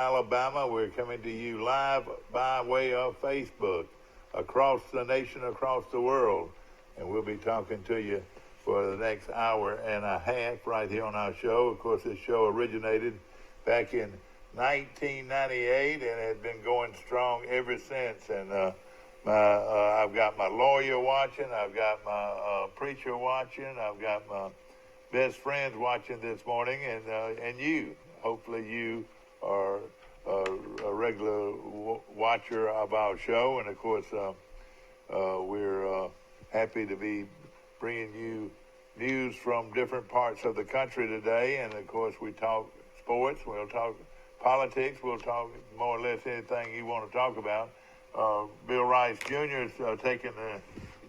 Alabama. We're coming to you live by way of Facebook across the nation, across the world. And we'll be talking to you for the next hour and a half right here on our show. Of course, this show originated back in 1998 and has been going strong ever since. And I've got my lawyer watching. I've got my preacher watching. I've got my best friends watching this morning, and you. Hopefully you are a regular watcher of our show, and of course we're happy to be bringing you news from different parts of the country today. And of course we talk sports, we'll talk politics, we'll talk more or less anything you want to talk about. Bill Rice Jr. is taking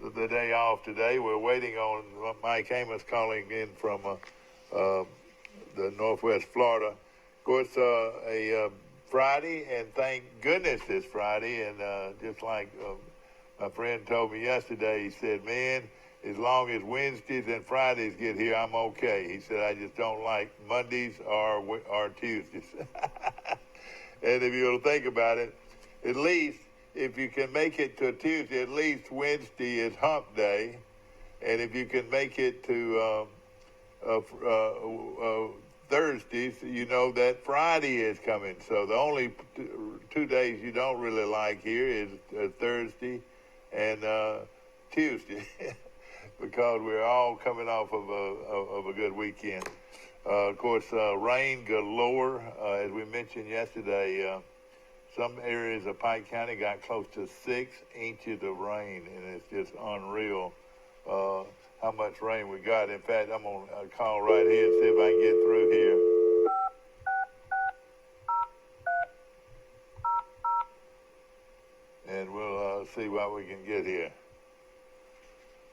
the day off today. We're waiting on Mike Amos calling in from the Northwest Florida. Of course, a Friday, and thank goodness it's Friday. And just like my friend told me yesterday, he said, man, as long as Wednesdays and Fridays get here, I'm okay. He said, I just don't like Mondays or Tuesdays. And if you'll think about it, at least if you can make it to Tuesday, at least Wednesday is hump day. And if you can make it to Thursdays, you know that Friday is coming. So the only two days you don't really like here is Thursday and Tuesday, because we're all coming off of a good weekend. Of course, rain galore, as we mentioned yesterday. Some areas of Pike County got close to 6 inches of rain, and it's just unreal how much rain we got. In fact, I'm going to call right here and see if I can get through here. And we'll see what we can get here.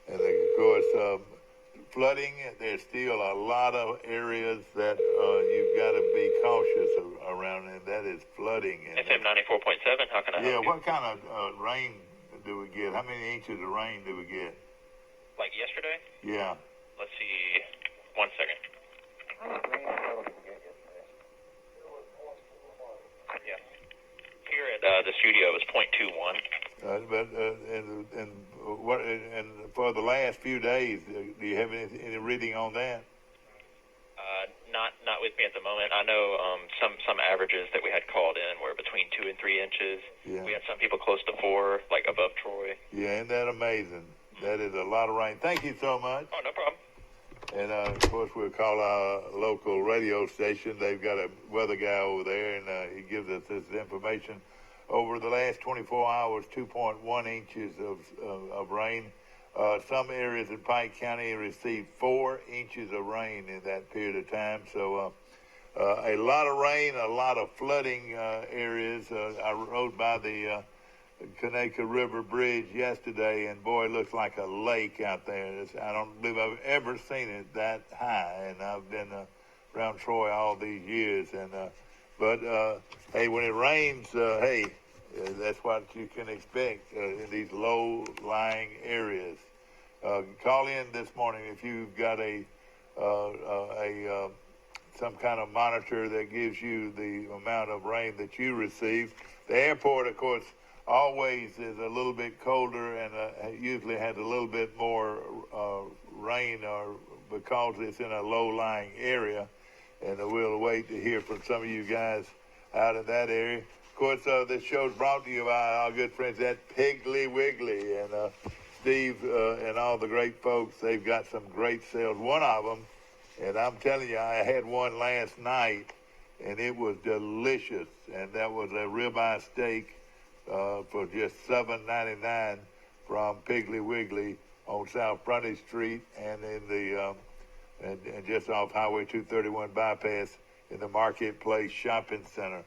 And of course, flooding, there's still a lot of areas that you've got to be cautious around, and that is flooding. And FM 94.7, how can I help you? Yeah, what kind of rain do we get? How many inches of rain do we get? Like yesterday? Yeah. Let's see. 1 second. Yeah. Here at the studio it was 0.21. And for the last few days, do you have any reading on that? Not with me at the moment. I know some averages that we had called in were between 2 and 3 inches. Yeah. We had some people close to 4, like above Troy. Yeah, isn't that amazing? That is a lot of rain. Thank you so much. Oh, no problem. And of course, we'll call our local radio station. They've got a weather guy over there, and he gives us this information. Over the last 24 hours, 2.1 inches of rain. Some areas in Pike County received 4 inches of rain in that period of time. So a lot of rain, a lot of flooding areas. I rode by the Conecuh River Bridge yesterday, and boy, it looks like a lake out there. I don't believe I've ever seen it that high, and I've been around Troy all these years. And but hey, when it rains, hey, that's what you can expect in these low-lying areas. Call in this morning if you've got some kind of monitor that gives you the amount of rain that you receive. The airport, of course, always is a little bit colder and usually has a little bit more rain, or because it's in a low-lying area. And we'll wait to hear from some of you guys out in that area. Of course, this show is brought to you by our good friends at Piggly Wiggly, and Steve and all the great folks. They've got some great sales. One of them, and I'm telling you, I had one last night, and it was delicious. And that was a ribeye steak for just $7.99 from Piggly Wiggly on South Frontage Street and in the and just off Highway 231 bypass in the Marketplace Shopping Center.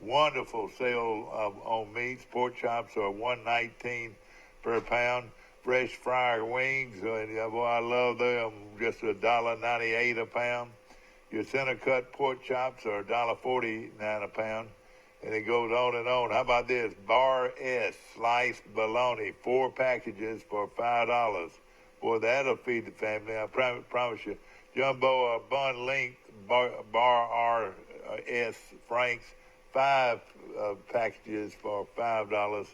Wonderful sale on meats. Pork chops are $1.19 per pound. Fresh fried wings, boy, I love them. Just $1.98 a pound. Your center cut pork chops are $1.49 a pound. And it goes on and on. How about this? Bar S sliced bologna, 4 packages for $5. Boy, that'll feed the family. I promise you. Jumbo bun length bar R S Franks, 5 packages for $5,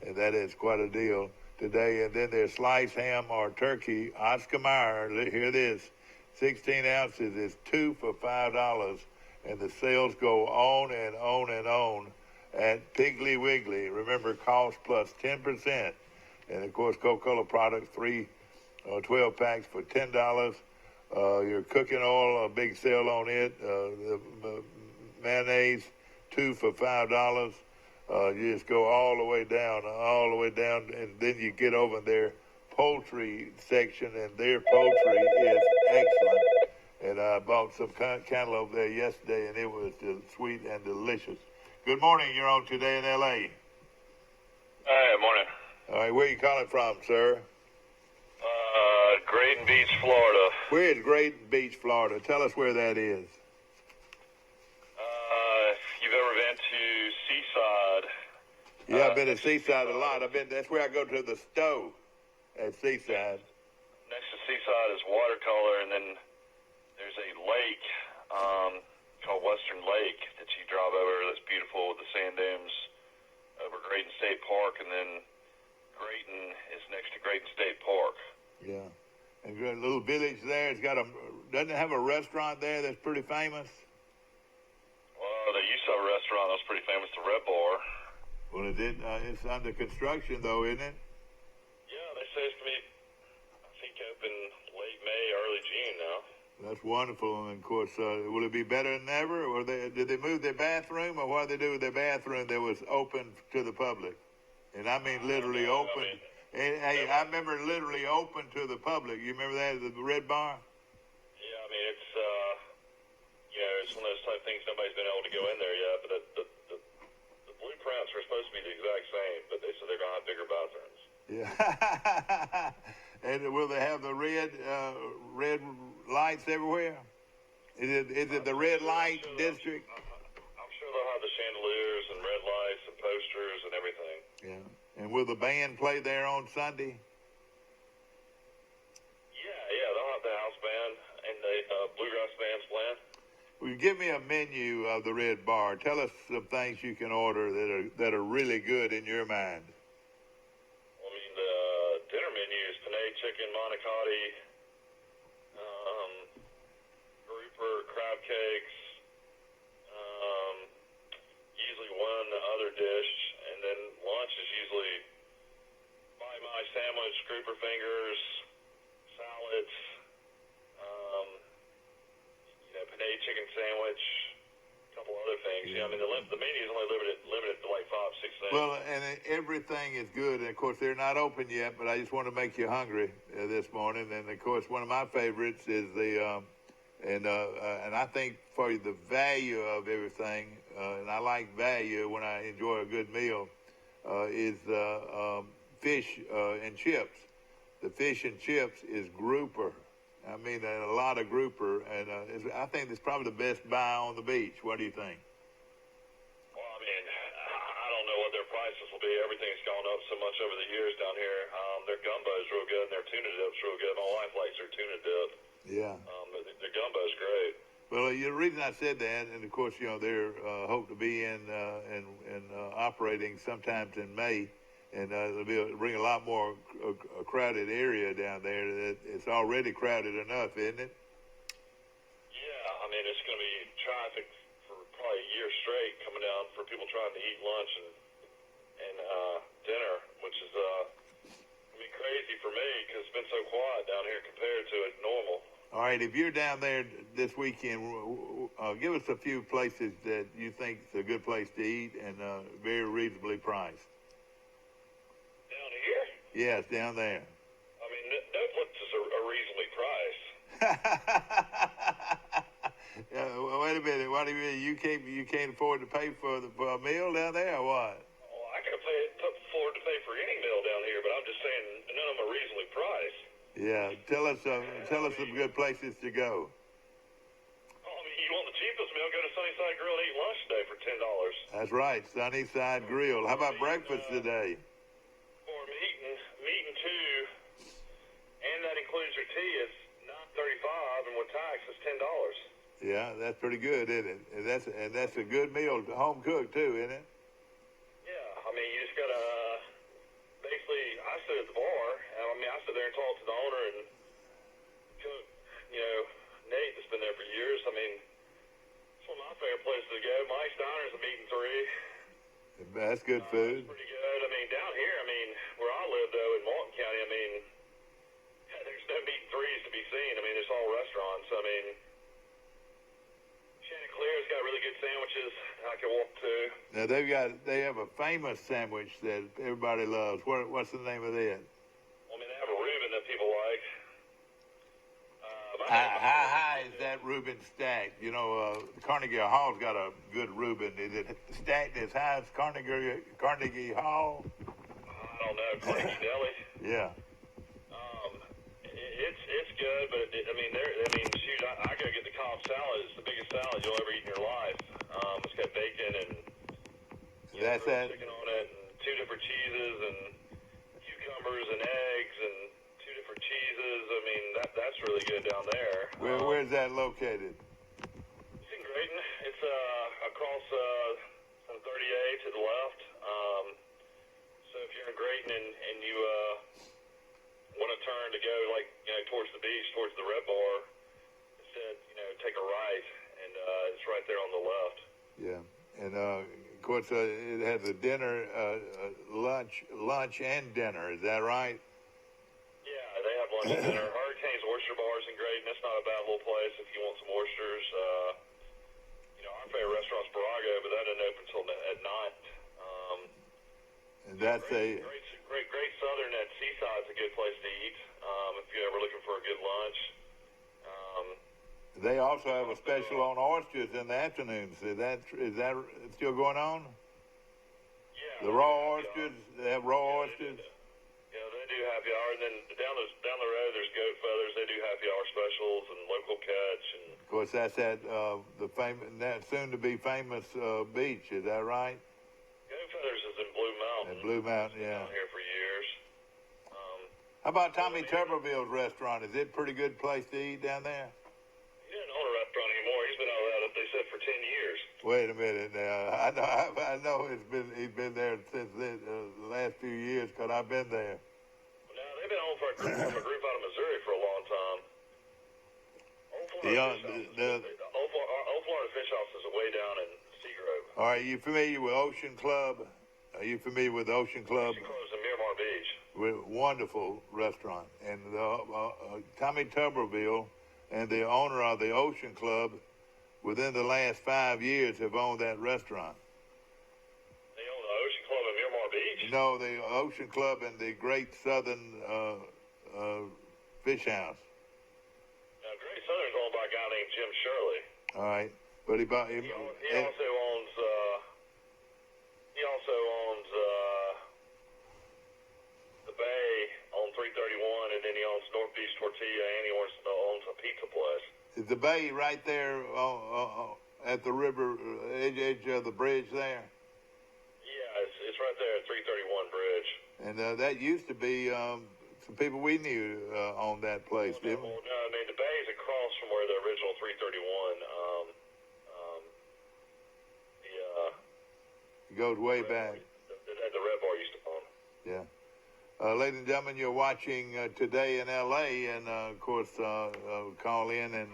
and that is quite a deal today. And then there's sliced ham or turkey. Oscar Mayer, hear this, 16 ounces is 2 for $5, and the sales go on and on and on at Piggly Wiggly. Remember, cost plus 10%. And, of course, Coca-Cola products, 12 packs for $10. Your cooking oil, a big sale on it. The mayonnaise, 2 for $5. You just go all the way down, and then you get over their poultry section, and their poultry is excellent. And I bought some cantaloupe there yesterday, and it was sweet and delicious. Good morning. You're on Today in L.A. Hey, morning. All right, where you calling from, sir? Graton Beach, Florida. Where is Graton Beach, Florida? Tell us where that is. If you've ever been to Seaside. Yeah, I've been to Seaside a lot. That's where I go to the stove at Seaside. Next to Seaside is Watercolor, and then there's a lake called Western Lake that you drive over. That's beautiful with the sand dunes over Graton State Park, and then Graton is next to Graton State Park. Yeah. And a little village there. Doesn't it have a restaurant there that's pretty famous? Well, they used to have a restaurant that was pretty famous, the Red Bar. Well, it's under construction, though, isn't it? Yeah, they say it's going to be, I think, open late May, early June now. That's wonderful. And, of course, will it be better than ever? Or did they move their bathroom? Or what did they do with their bathroom that was open to the public? And I mean literally open. Hey, I remember literally open to the public. You remember that, the Red Bar? Yeah, I mean, it's, it's one of those type things nobody's been able to go in there yet, but the blueprints are supposed to be the exact same, but they said they're going to have bigger bathrooms. Yeah. And will they have the red lights everywhere? Is it the red light district? I'm sure they'll have the chandeliers and red lights and posters and everything. Yeah. And will the band play there on Sunday? Yeah, they'll have the house band and the bluegrass band's playing. Will you give me a menu of the Red Bar? Tell us some things you can order that are really good in your mind. I mean, the dinner menu is penne chicken, manicotti, grouper, crab cakes, usually one other dish, and then lunch is usually my sandwich, grouper fingers, salads, penne chicken sandwich, a couple other things. Yeah, I mean the menu is only limited to like 5-6 things. Well, and everything is good. And of course they're not open yet, but I just want to make you hungry this morning. And of course one of my favorites is and I think for the value of everything, and I like value when I enjoy a good meal, is fish and chips. The fish and chips is grouper. I mean, a lot of grouper, and I think it's probably the best buy on the beach. What do you think? Well, I mean, I don't know what their prices will be. Everything's gone up so much over the years down here. Their gumbo's real good, and their tuna dip's real good. My wife likes their tuna dip. Yeah. Their gumbo's great. Well, the reason I said that, and of course, they're hope to be in operating sometimes in May, and it'll bring a lot more a crowded area down there. It's already crowded enough, isn't it? Yeah, I mean, it's going to be traffic for probably a year straight coming down for people trying to eat lunch and dinner, which is going to be crazy for me because it's been so quiet down here compared to it normal. All right, if you're down there this weekend, give us a few places that you think is a good place to eat and very reasonably priced. Down here? Yes, down there. I mean, no place is a reasonably priced. Wait a minute. What do you mean? You can't afford to pay for a meal down there, or what? Well, I can afford to pay for any meal down here, but I'm just saying none of them are reasonably priced. Yeah, tell us some good places to go. Oh, I mean, you want the cheapest meal? Go to Sunnyside Grill and eat lunch today for $10. That's right, Sunnyside Grill. How about breakfast today? For meat and two, and that includes your tea, is $9.35, and with tax, it's $10. Yeah, that's pretty good, isn't it? And that's a good meal, home cooked too, isn't it? Yeah, I mean, you just gotta basically. I sit at the bar, and I mean, I sit there and talk to the owner and cook. Nate that's been there for years. I mean, it's one of my favorite places to go. Mike's Diner's a meat and three. That's good food. It's pretty good. I mean, down here, I mean, where I live though in Walton County, I mean, there's no meat and threes to be seen. I mean, it's all restaurants. I mean. Chanticleer's got really good sandwiches I can walk to. Now they have a famous sandwich that everybody loves. What's the name of that? I mean, they have a Reuben that people like. How high is that Reuben stacked? Carnegie Hall's got a good Reuben. Is it stacked as high as Carnegie Hall? I don't know. Carnegie Deli. Yeah. It's good, but shoot, I gotta get the Cobb salad. It's the biggest salad you'll ever eat in your life. It's got bacon and that's that. Chicken on it, and two different cheeses, and cucumbers and eggs, and two different cheeses. I mean, that's really good down there. Where's that located? It's in Grayton. It's across from 30A to the left. So if you're in Grayton and you want to turn to go towards the beach, towards the Red Bar, instead take a right, and it's right there on the left. Yeah, and of course it has a dinner, lunch and dinner. Is that right? Yeah, they have lunch and dinner. Hurricane's Oyster Bars in Grayton. That's not a bad little place if you want some oysters. Our favorite restaurant's Barago, but that doesn't open until at night. And that's great Southern at Seaside's a good place to eat if you're ever looking for a good lunch. They also have a special on oysters in the afternoons. Is that still going on? Yeah. The raw oysters. They have raw oysters. Yeah, they do happy hour, and then down the road there's Goat Feathers. They do happy hour specials and local catch. And of course, that's at the famous, soon to be famous beach. Is that right? Goat Feathers is in Blue Mountain. In Blue Mountain, yeah. Been here for years. How about Tommy Tuberville's restaurant? Is it a pretty good place to eat down there? He doesn't own a restaurant anymore. He's been out of that, they said, for 10 years. Wait a minute now. I know he's been there since the last few years because I've been there. Well, now they've been on from a group out of Missouri for a long time. Old Florida Fish House is way down in Seagrove. All right, you familiar with Ocean Club? Are you familiar with Ocean Club? Ocean Club's in Miramar Beach. Wonderful restaurant, and Tommy Tuberville and the owner of the Ocean Club, within the last 5 years, have owned that restaurant. They own the Ocean Club in Miramar Beach? No, the Ocean Club and the Great Southern Fish House. Now, Great Southern's owned by a guy named Jim Shirley. All right, but he also owns the Bay on 331, and then he owns North Beach Tortilla, and he owns a pizza place. Is the Bay right there at the river edge of the bridge there? Yeah, it's right there at 331 Bridge. And that used to be some people we knew owned that place, didn't we? Well, no, I mean the Bay is across from where the original 331. It goes way back. The Red Bar used to own. Yeah. Ladies and gentlemen, you're watching Today in L.A., and, of course, call in and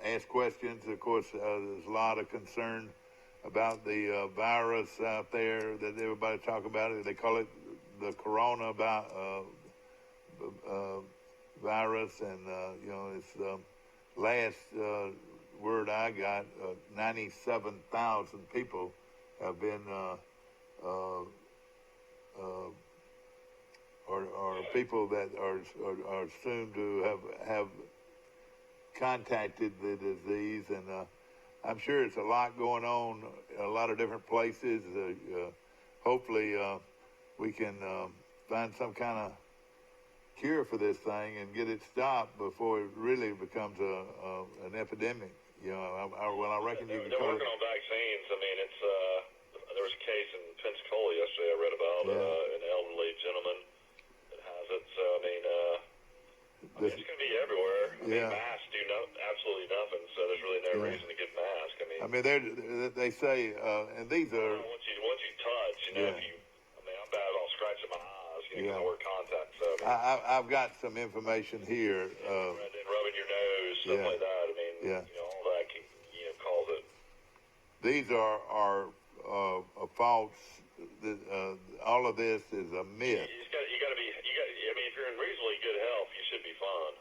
ask questions. Of course, there's a lot of concern about the virus out there that everybody talk about. They call it the corona virus, and, it's last word I got, 97,000 people have been or people that are soon to have contacted the disease, and I'm sure it's a lot going on in a lot of different places. Hopefully we can find some kind of cure for this thing and get it stopped before it really becomes an epidemic. I reckon you can. They're working on vaccines. I mean, it's there was a case in Pensacola yesterday I read about an elderly gentleman that has it. So I mean, it's going to be everywhere. I mean, masks do absolutely nothing. So there's really no reason mean, they say, and these are. Once you touch, you know, Yeah. if you, I mean, I'm bad about scratching my eyes, you know, 'cause I wear contacts. So, I've got some information here. and rubbing your nose, stuff like that. I mean, you know, all that can, you know, cause it. These are false. All of this is a myth. I mean, if you're in reasonably good health, you should be fine.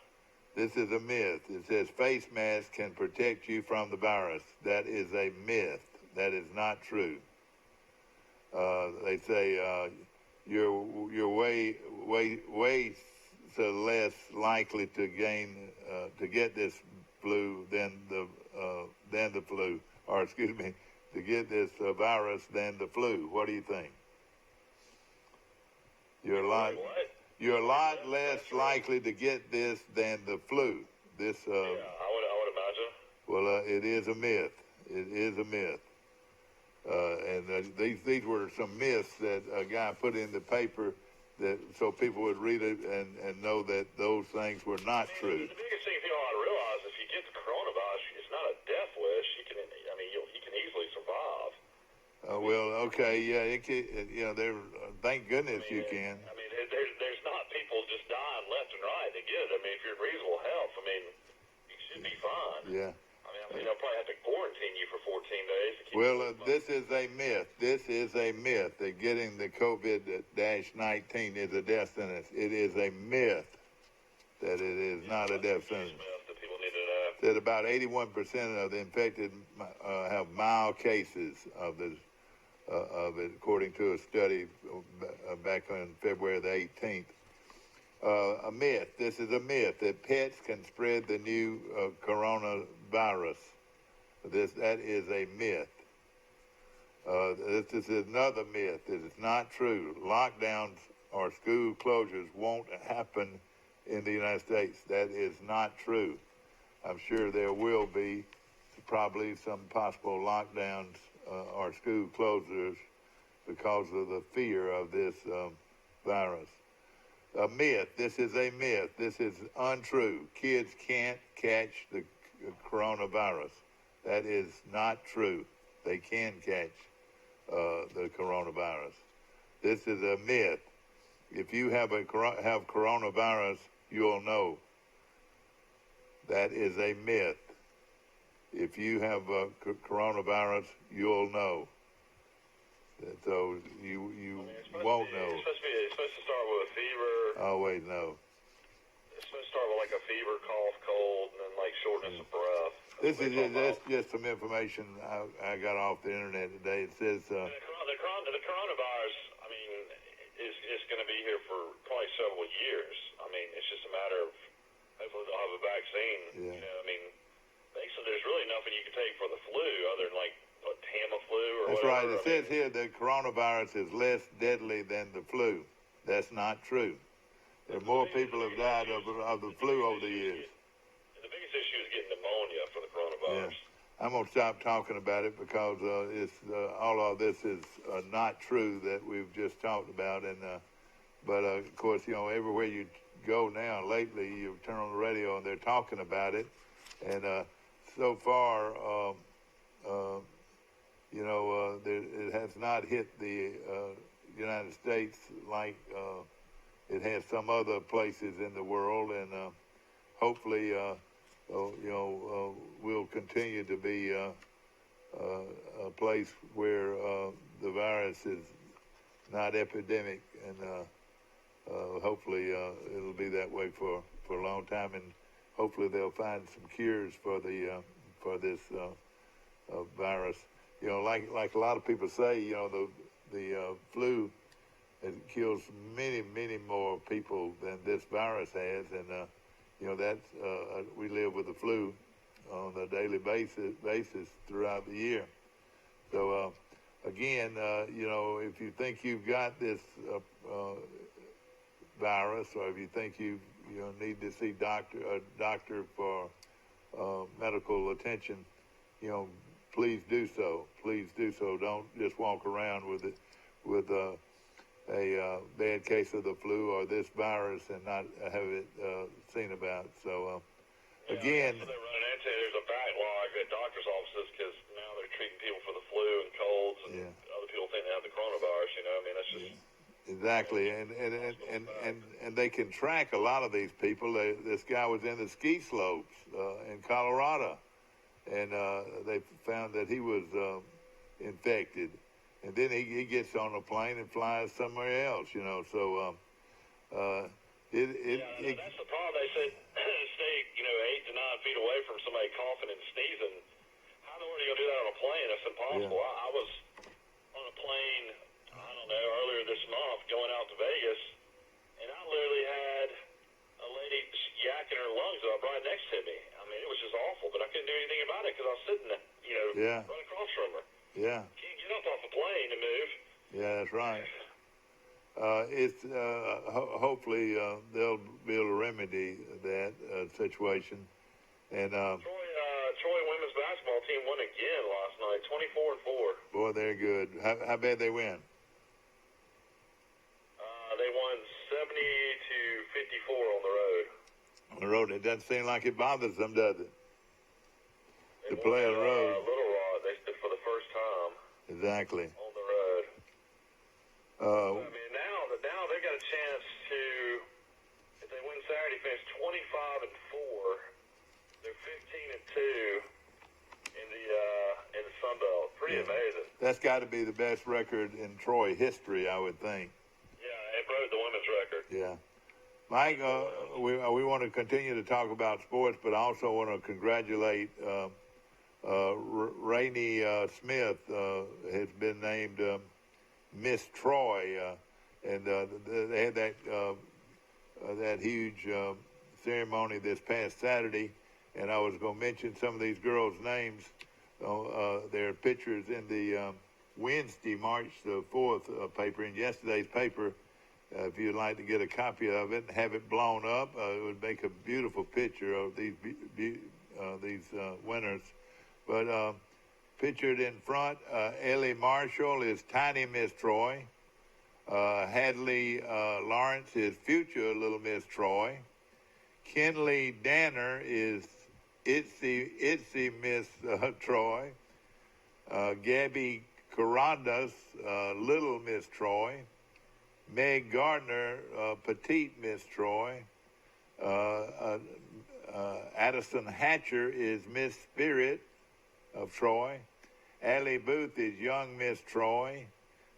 This is a myth. It says face masks can protect you from the virus. That is a myth. That is not true. They say you're way so less likely to get this flu than the flu, or excuse me, to get this virus than the flu. What do you think? You're a lot less likely to get this than the flu. This. Yeah, I would imagine. Well, it is a myth. It is a myth. And these were some myths that a guy put in the paper that so people would read it and know that those things were not true. The biggest thing people ought to realize, if you get the coronavirus, it's not a death wish. You can easily survive. Well, okay, yeah, it can, you know, thank goodness you can. I mean, there's not people just dying left and right to get it. I mean, if you're in reasonable health, I mean, you should be fine. Yeah. I mean, they'll probably have to quarantine you for 14 days. To keep Well, this is a myth. This is a myth that getting the COVID-19 is a death sentence. It is a myth that it is not a death sentence. That people need to know. That about 81% of the infected have mild cases of it, according to a study back on February the 18th. A myth. This is a myth that pets can spread the new coronavirus. That is a myth. This is another myth. It is not true. Lockdowns or school closures won't happen in the United States. That is not true. I'm sure there will be probably some possible lockdowns or school closures because of the fear of this virus. A myth. This is a myth. This is untrue. Kids can't catch the coronavirus. That is not true. They can catch the coronavirus. This is a myth. If you have coronavirus, you'll know. That is a myth. If you have coronavirus, you'll know. So you won't know. It's supposed to start with a fever. Oh, wait, no. It's supposed to start with like a fever, cough, cold, and then like shortness of breath. That's just some information I got off the internet today. It says the coronavirus, I mean, is going to be here for probably several years. I mean, it's just a matter of hopefully they'll have a vaccine. Yeah. You know, I mean, basically there's really nothing you can take for the flu other than like Tamiflu or That's whatever. right. It says here that coronavirus is less deadly than the flu. That's not true. There are more people have died of the flu over the years. The biggest issue is getting pneumonia for the coronavirus. Yeah. I'm going to stop talking about it because all of this is not true that we've just talked about. But of course, you know, everywhere you go now lately, you turn on the radio and they're talking about it. And so far, you know, it has not hit the United States like it has some other places in the world, and hopefully, you know, we'll continue to be a place where the virus is not epidemic, and hopefully it'll be that way for a long time, and hopefully they'll find some cures for this virus. You know, like a lot of people say, you know, the flu kills many more people than this virus has, and you know that's we live with the flu on a daily basis throughout the year. So again, you know, if you think you've got this virus, or if you think you need to see a doctor for medical attention, you know, please do so. Please do so. Don't just walk around with a bad case of the flu or this virus and not have it seen about. So again, they're running into there's a backlog at doctors' offices because now they're treating people for the flu and colds, and other people think they have the coronavirus. You know, I mean, that's just exactly, and they can track a lot of these people. This guy was in the ski slopes in Colorado, and they found that he was infected, and then he gets on a plane and flies somewhere else. You know, so that's the problem. They said stay 8 to 9 feet away from somebody coughing and sneezing. How in the world are you gonna do that on a plane? That's impossible. Yeah. I was on a plane, I don't know, earlier this month going out to Vegas, and I literally had a lady yakking her lungs up right next to me. I mean, it was just awful, but I couldn't do anything about it because I was sitting, right across from her. Yeah. Can't get up off a plane and move. Yeah, that's right. Hopefully they'll be able to remedy that situation. And Troy women's basketball team won again last night, 24-4. Boy, they're good. How bad they win? They won 70-54 on the road. On the road, it doesn't seem like it bothers them, does it? They to play on the road. Little Rock, they did for the first time. Exactly. On the road. I mean, now they got a chance to, if they win Saturday, finish 25-4. They're 15-2 in the Sun Belt. Pretty amazing. That's got to be the best record in Troy history, I would think. Yeah, it broke the women's record. Yeah. Mike, we want to continue to talk about sports, but I also want to congratulate Rainey Smith has been named Miss Troy, and they had that huge ceremony this past Saturday, and I was going to mention some of these girls' names. Their pictures in the Wednesday, March the 4th paper, in yesterday's paper. If you'd like to get a copy of it and have it blown up, it would make a beautiful picture of these winners. But pictured in front, Ellie Marshall is Tiny Miss Troy. Hadley Lawrence is Future Little Miss Troy. Kenley Danner is Itsy Miss Troy. Gabby Carandas, Little Miss Troy. Meg Gardner, Petite Miss Troy. Addison Hatcher is Miss Spirit of Troy. Allie Booth is Young Miss Troy.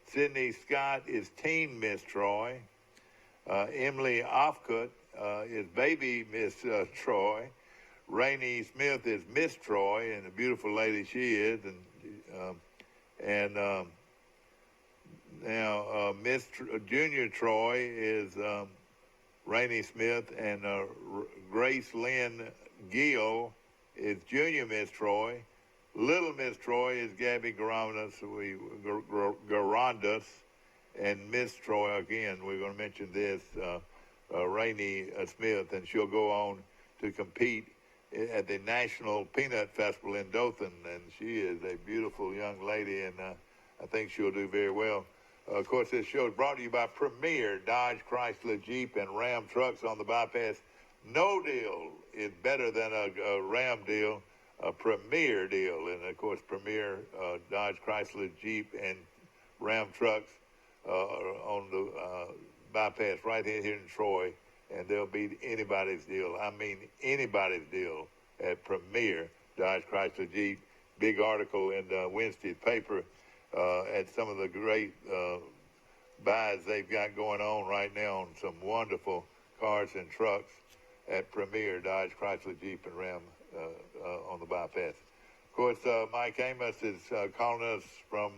Sydney Scott is Teen Miss Troy. Emily Offcut is Baby Miss Troy. Rainey Smith is Miss Troy, and a beautiful lady she is. Now, Miss Junior Troy is Rainey Smith, and Grace Lynn Gill is Junior Miss Troy. Little Miss Troy is Gabby Garandas, and Miss Troy, again, we're going to mention this, Rainey Smith, and she'll go on to compete at the National Peanut Festival in Dothan, and she is a beautiful young lady, and I think she'll do very well. Of course, this show is brought to you by Premier Dodge, Chrysler, Jeep, and Ram trucks on the bypass. No deal is better than a Ram deal, a Premier deal. And, of course, Premier Dodge, Chrysler, Jeep, and Ram trucks on the bypass right here in Troy. And they'll beat anybody's deal. I mean anybody's deal at Premier Dodge, Chrysler, Jeep. Big article in Wednesday's paper. At some of the great buys they've got going on right now on some wonderful cars and trucks at Premier Dodge, Chrysler, Jeep, and Ram on the bypass. Of course, Mike Amos is calling us from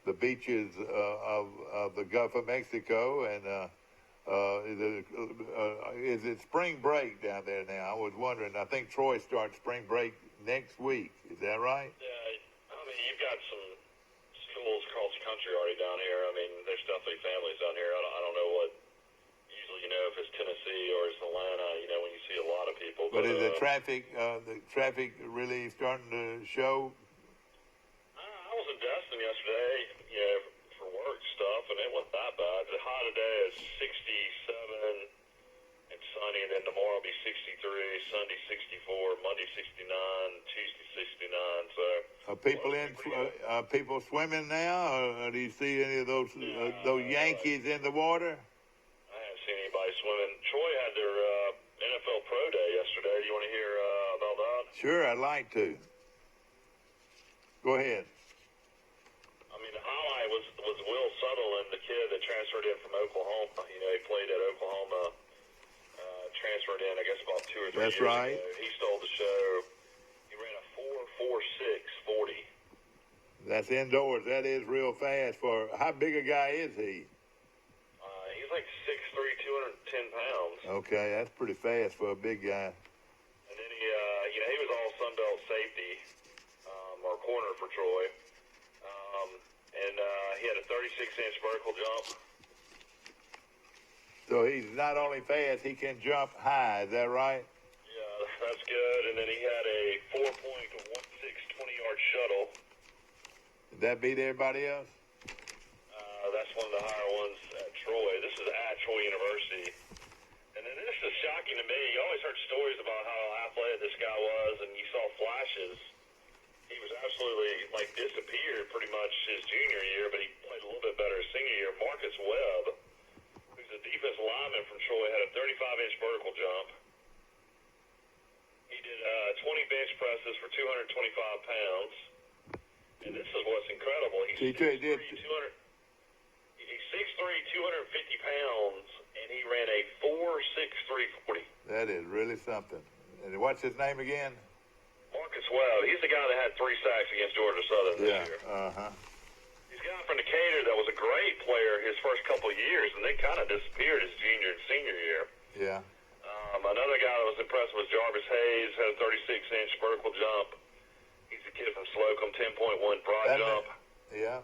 the beaches of the Gulf of Mexico, and is it spring break down there now? I was wondering. I think Troy starts spring break next week. Is that right? Yeah, I mean, you've got some schools across the country already down here. I mean, there's definitely families down here. I don't know what, usually, if it's Tennessee or it's Atlanta, when you see a lot of people. But is the traffic really starting to show? I was in Destin yesterday, for work stuff, and it wasn't that bad. The high today is 67 and sunny and then tomorrow will be 63, Sunday 64, Monday 69, Tuesday 69. So are people swimming now, or do you see any of those Yankees in the water? I haven't seen anybody swimming. Troy had their NFL Pro Day yesterday. Do you want to hear about that? Sure, I'd like to. Go ahead. I mean, the highlight was Will Sutherland, the kid that transferred in from Oklahoma. You know, he played at Oklahoma, transferred in, I guess, about 2 or 3 That's years right. ago. He stole the show. He ran a 4.46 40. That's indoors. That is real fast. For how big a guy is he? He's like 6'3", 210 pounds. Okay, that's pretty fast for a big guy. And then he was all Sun Belt safety, or corner for Troy. And he had a 36-inch vertical jump. So he's not only fast, he can jump high. Is that right? Yeah, that's good. And then he had a 4.16 20-yard shuttle. Did that beat everybody else? That's one of the higher ones at Troy. This is at Troy University. And then this is shocking to me. You always heard stories about how athletic this guy was, and you saw flashes. He was absolutely, disappeared pretty much his junior year, but he played a little bit better his senior year. Marcus Webb, who's a defensive lineman from Troy, had a 35-inch vertical jump. He did 20 bench presses for 225 pounds. And this is what's incredible. He's 6'3", 250 pounds, and he ran a 4.63 40. That is really something. And what's his name again? Marcus Webb. He's the guy that had 3 sacks against Georgia Southern this year. He's a guy from Decatur that was a great player his first couple of years, and then kind of disappeared his junior and senior year. Yeah. Another guy that was impressive was Jarvis Hayes, had a 36-inch vertical jump. He's a kid from Slocum, 10.1 broad jump. Yeah.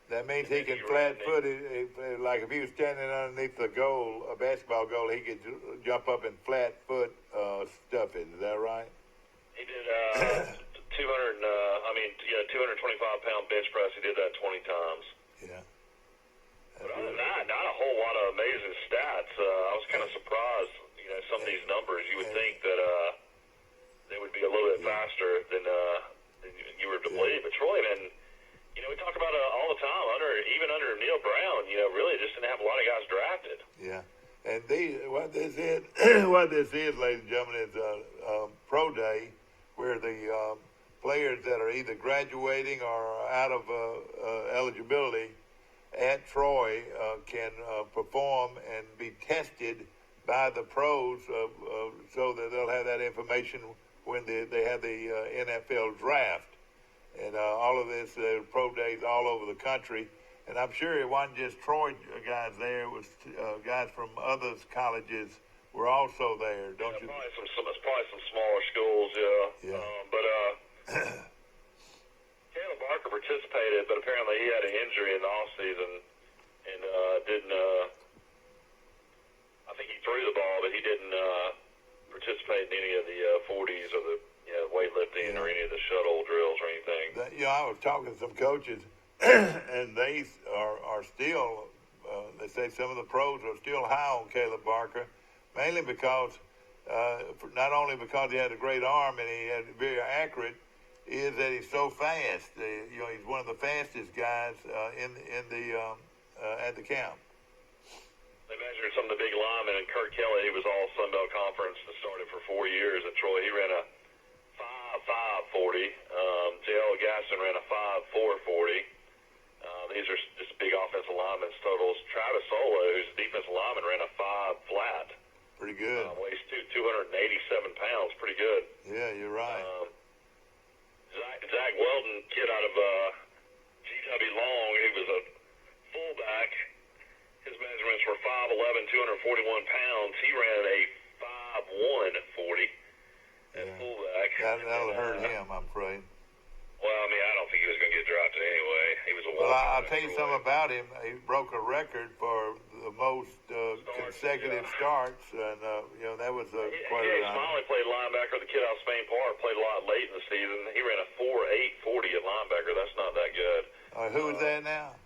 That means he can flat-foot it. Like if he was standing underneath the goal, a basketball goal, he could jump up and flat-foot stuff it. Is that right? He did 225-pound bench press. He did that 20 times. Yeah. But other than that, not a whole lot of amazing stats. I was kind of surprised. Some of these numbers, you would think that they would be a little bit faster than you were to believe. But Troy, man, we talk about it all the time. Even under Neil Brown, really just didn't have a lot of guys drafted. Yeah. And what this is, ladies and gentlemen, is a pro day where the players that are either graduating or out of eligibility at Troy can perform and be tested by the pros so that they'll have that information when they have the NFL draft. And all of this, pro days all over the country. And I'm sure it wasn't just Troy guys there. It was guys from other colleges were also there, don't you? Probably some smaller schools, yeah. Caleb Barker participated, but apparently he had an injury in the offseason and didn't. I think he threw the ball, but he didn't participate in any of the 40s or the weightlifting or any of the shuttle drills or anything. I was talking to some coaches, and they are still. They say some of the pros are still high on Caleb Barker, mainly because not only because he had a great arm and he had very accurate, is that he's so fast. He's one of the fastest guys at the camp. They measured some of the big linemen, and Kurt Kelly, he was all Sun Belt Conference that started for 4 years at Troy. He ran a 5.40. J.L. Gaston ran a 5.440. These are just big offensive linemen's totals. Travis Solo, who's a defensive lineman, ran a 5 flat. Pretty good. Weighs 287 pounds. Pretty good. Yeah, you're right. Zach Weldon, kid out of G.W. Long, he was a fullback. His measurements were 5'11", 241 pounds. He ran a 5'1" 40 at fullback. That'll hurt him, I'm afraid. Well, I don't think he was going to get drafted anyway. He was a Well, I'll tell you something about him. He broke a record for the most consecutive starts, and that was quite a lot. Smiley played linebacker. The kid out of Spain Park played a lot late in the season. He ran a 4.8 40 at linebacker. That's not that good. Who is that now?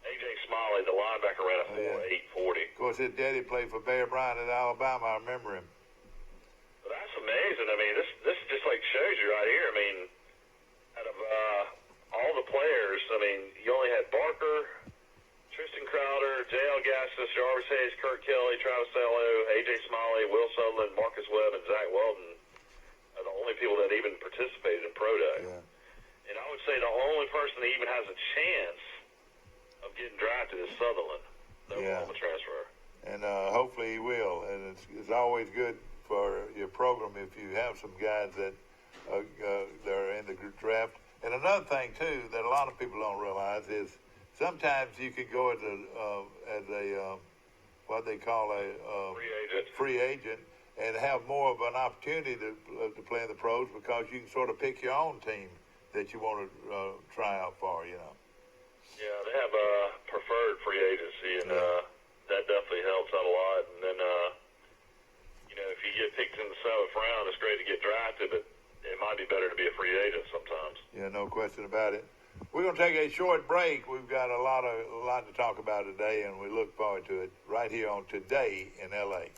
A.J. Smiley, Smalley, the linebacker, ran a 4.840. Of course, his daddy played for Bear Bryant at Alabama. I remember him. But that's amazing. I mean, this just like shows you right here. I mean, out of all the players, I mean, you only had Barker, Tristan Crowder, J.L. Gassis, Jarvis Hayes, Kurt Kelly, Travis Sello, A.J. Smalley, Will Sutherland, Marcus Webb, and Zach Weldon are the only people that even participated in Pro Day. Yeah. And I would say the only person that even has a chance of getting drafted is Sutherland, the Oklahoma transfer. And hopefully he will. And it's always good for your program if you have some guys that are in the draft. And another thing, too, that a lot of people don't realize is sometimes you can go as a what they call a free agent and have more of an opportunity to play in the pros because you can sort of pick your own team that you want to try out for, you know. Yeah, they have a preferred free agency, and that definitely helps out a lot. And then, you know, if you get picked in the 7th round, it's great to get drafted, but it might be better to be a free agent sometimes. Yeah, no question about it. We're going to take a short break. We've got a lot to talk about today, and we look forward to it right here on Today in L.A.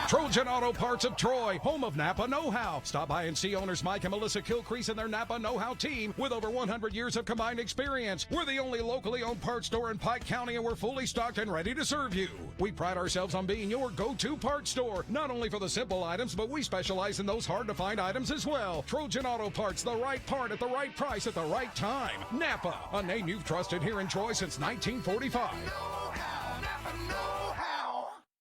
Trojan Auto Parts of Troy, home of Napa Know-How. Stop by and see owners Mike and Melissa Kilcrease and their Napa Know-How team with over 100 years of combined experience. We're the only locally owned parts store in Pike County, and we're fully stocked and ready to serve you. We pride ourselves on being your go-to parts store, not only for the simple items, but we specialize in those hard-to-find items as well. Trojan Auto Parts, the right part at the right price at the right time. Napa, a name you've trusted here in Troy since 1945.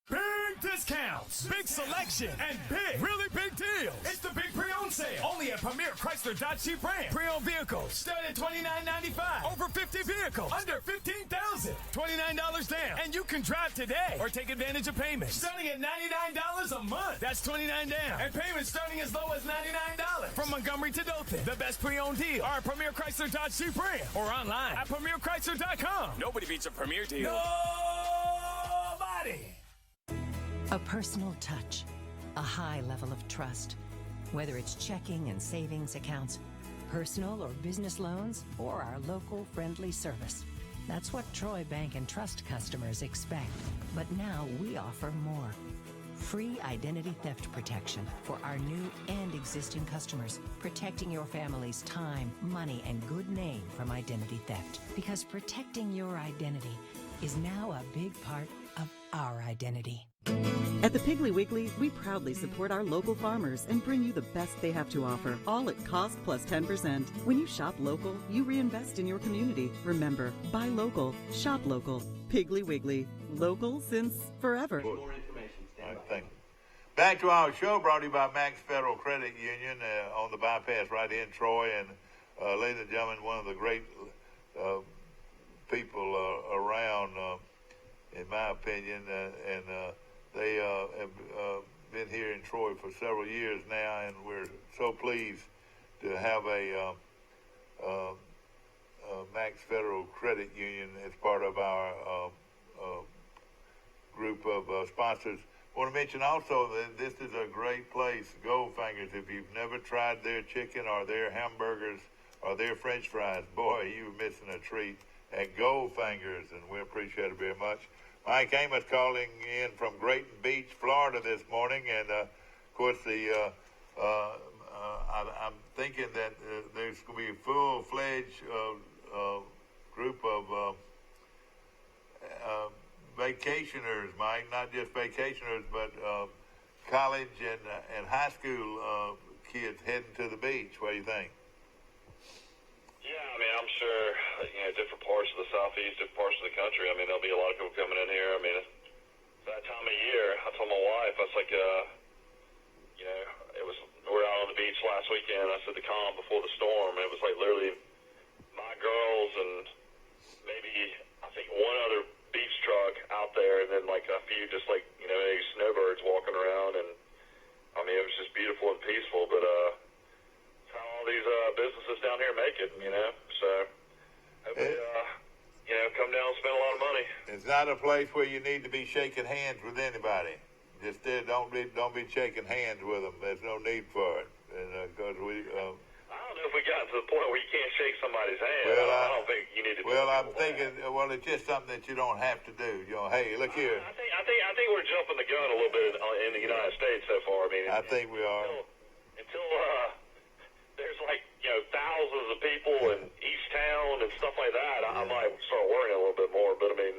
Big discounts, big selection, and really big deals. It's the big pre-owned sale. Only at Premier Chrysler Dodge Jeep Ram. Pre-owned vehicles start at $29.95. Over 50 vehicles under $15,000. $29 down. And you can drive today or take advantage of payments starting at $99 a month. That's $29 down. And payments starting as low as $99. From Montgomery to Dothan, the best pre-owned deal are at Premier Chrysler Dodge Jeep Ram or online at PremierChrysler.com. Nobody beats a Premier deal. Nobody. A personal touch, a high level of trust. Whether it's checking and savings accounts, personal or business loans, or our local friendly service. That's what Troy Bank and Trust customers expect. But now we offer more. Free identity theft protection for our new and existing customers, protecting your family's time, money, and good name from identity theft. Because protecting your identity is now a big part of our identity. At the Piggly Wiggly, we proudly support our local farmers and bring you the best they have to offer, all at cost plus 10%. When you shop local, you reinvest in your community. Remember, buy local, shop local. Piggly Wiggly, local since forever. More information. Thank you. Back to our show, brought to you by Max Federal Credit Union on the bypass right here in Troy. And ladies and gentlemen, one of the great people around, in my opinion, and they have been here in Troy for several years now, and we're so pleased to have a Max Federal Credit Union as part of our group of sponsors. I want to mention also that this is a great place, Goldfingers. If you've never tried their chicken or their hamburgers or their French fries, boy, you're missing a treat at Goldfingers, and we appreciate it very much. Mike Amos calling in from Grayton Beach, Florida this morning, and of course I'm thinking that there's going to be a full-fledged group of vacationers, Mike, not just vacationers, but college and high school kids heading to the beach. What do you think? Yeah, I mean, I'm sure, different parts of the Southeast, different parts of the country. I mean, there'll be a lot of people coming in here. I mean, it's that time of year. I told my wife, I was like, we were out on the beach last weekend. I said the calm before the storm, and it was like literally my girls and maybe, I think, one other beach truck out there, and then like a few just like, maybe snowbirds walking around. And I mean, it was just beautiful and peaceful, but, how all these businesses down here make it, so hopefully, come down and spend a lot of money. It's not a place where you need to be shaking hands with anybody. Just don't be shaking hands with them. There's no need for it, because we. I don't know if we got to the point where you can't shake somebody's hand. I don't think you need to. Well, I'm thinking, well, it's just something that you don't have to do. You know, hey, look here. I think we're jumping the gun a little bit in the United States so far. I mean, I think we are. Until there's like thousands of people in each town and stuff like that, I might start worrying a little bit more. But I mean,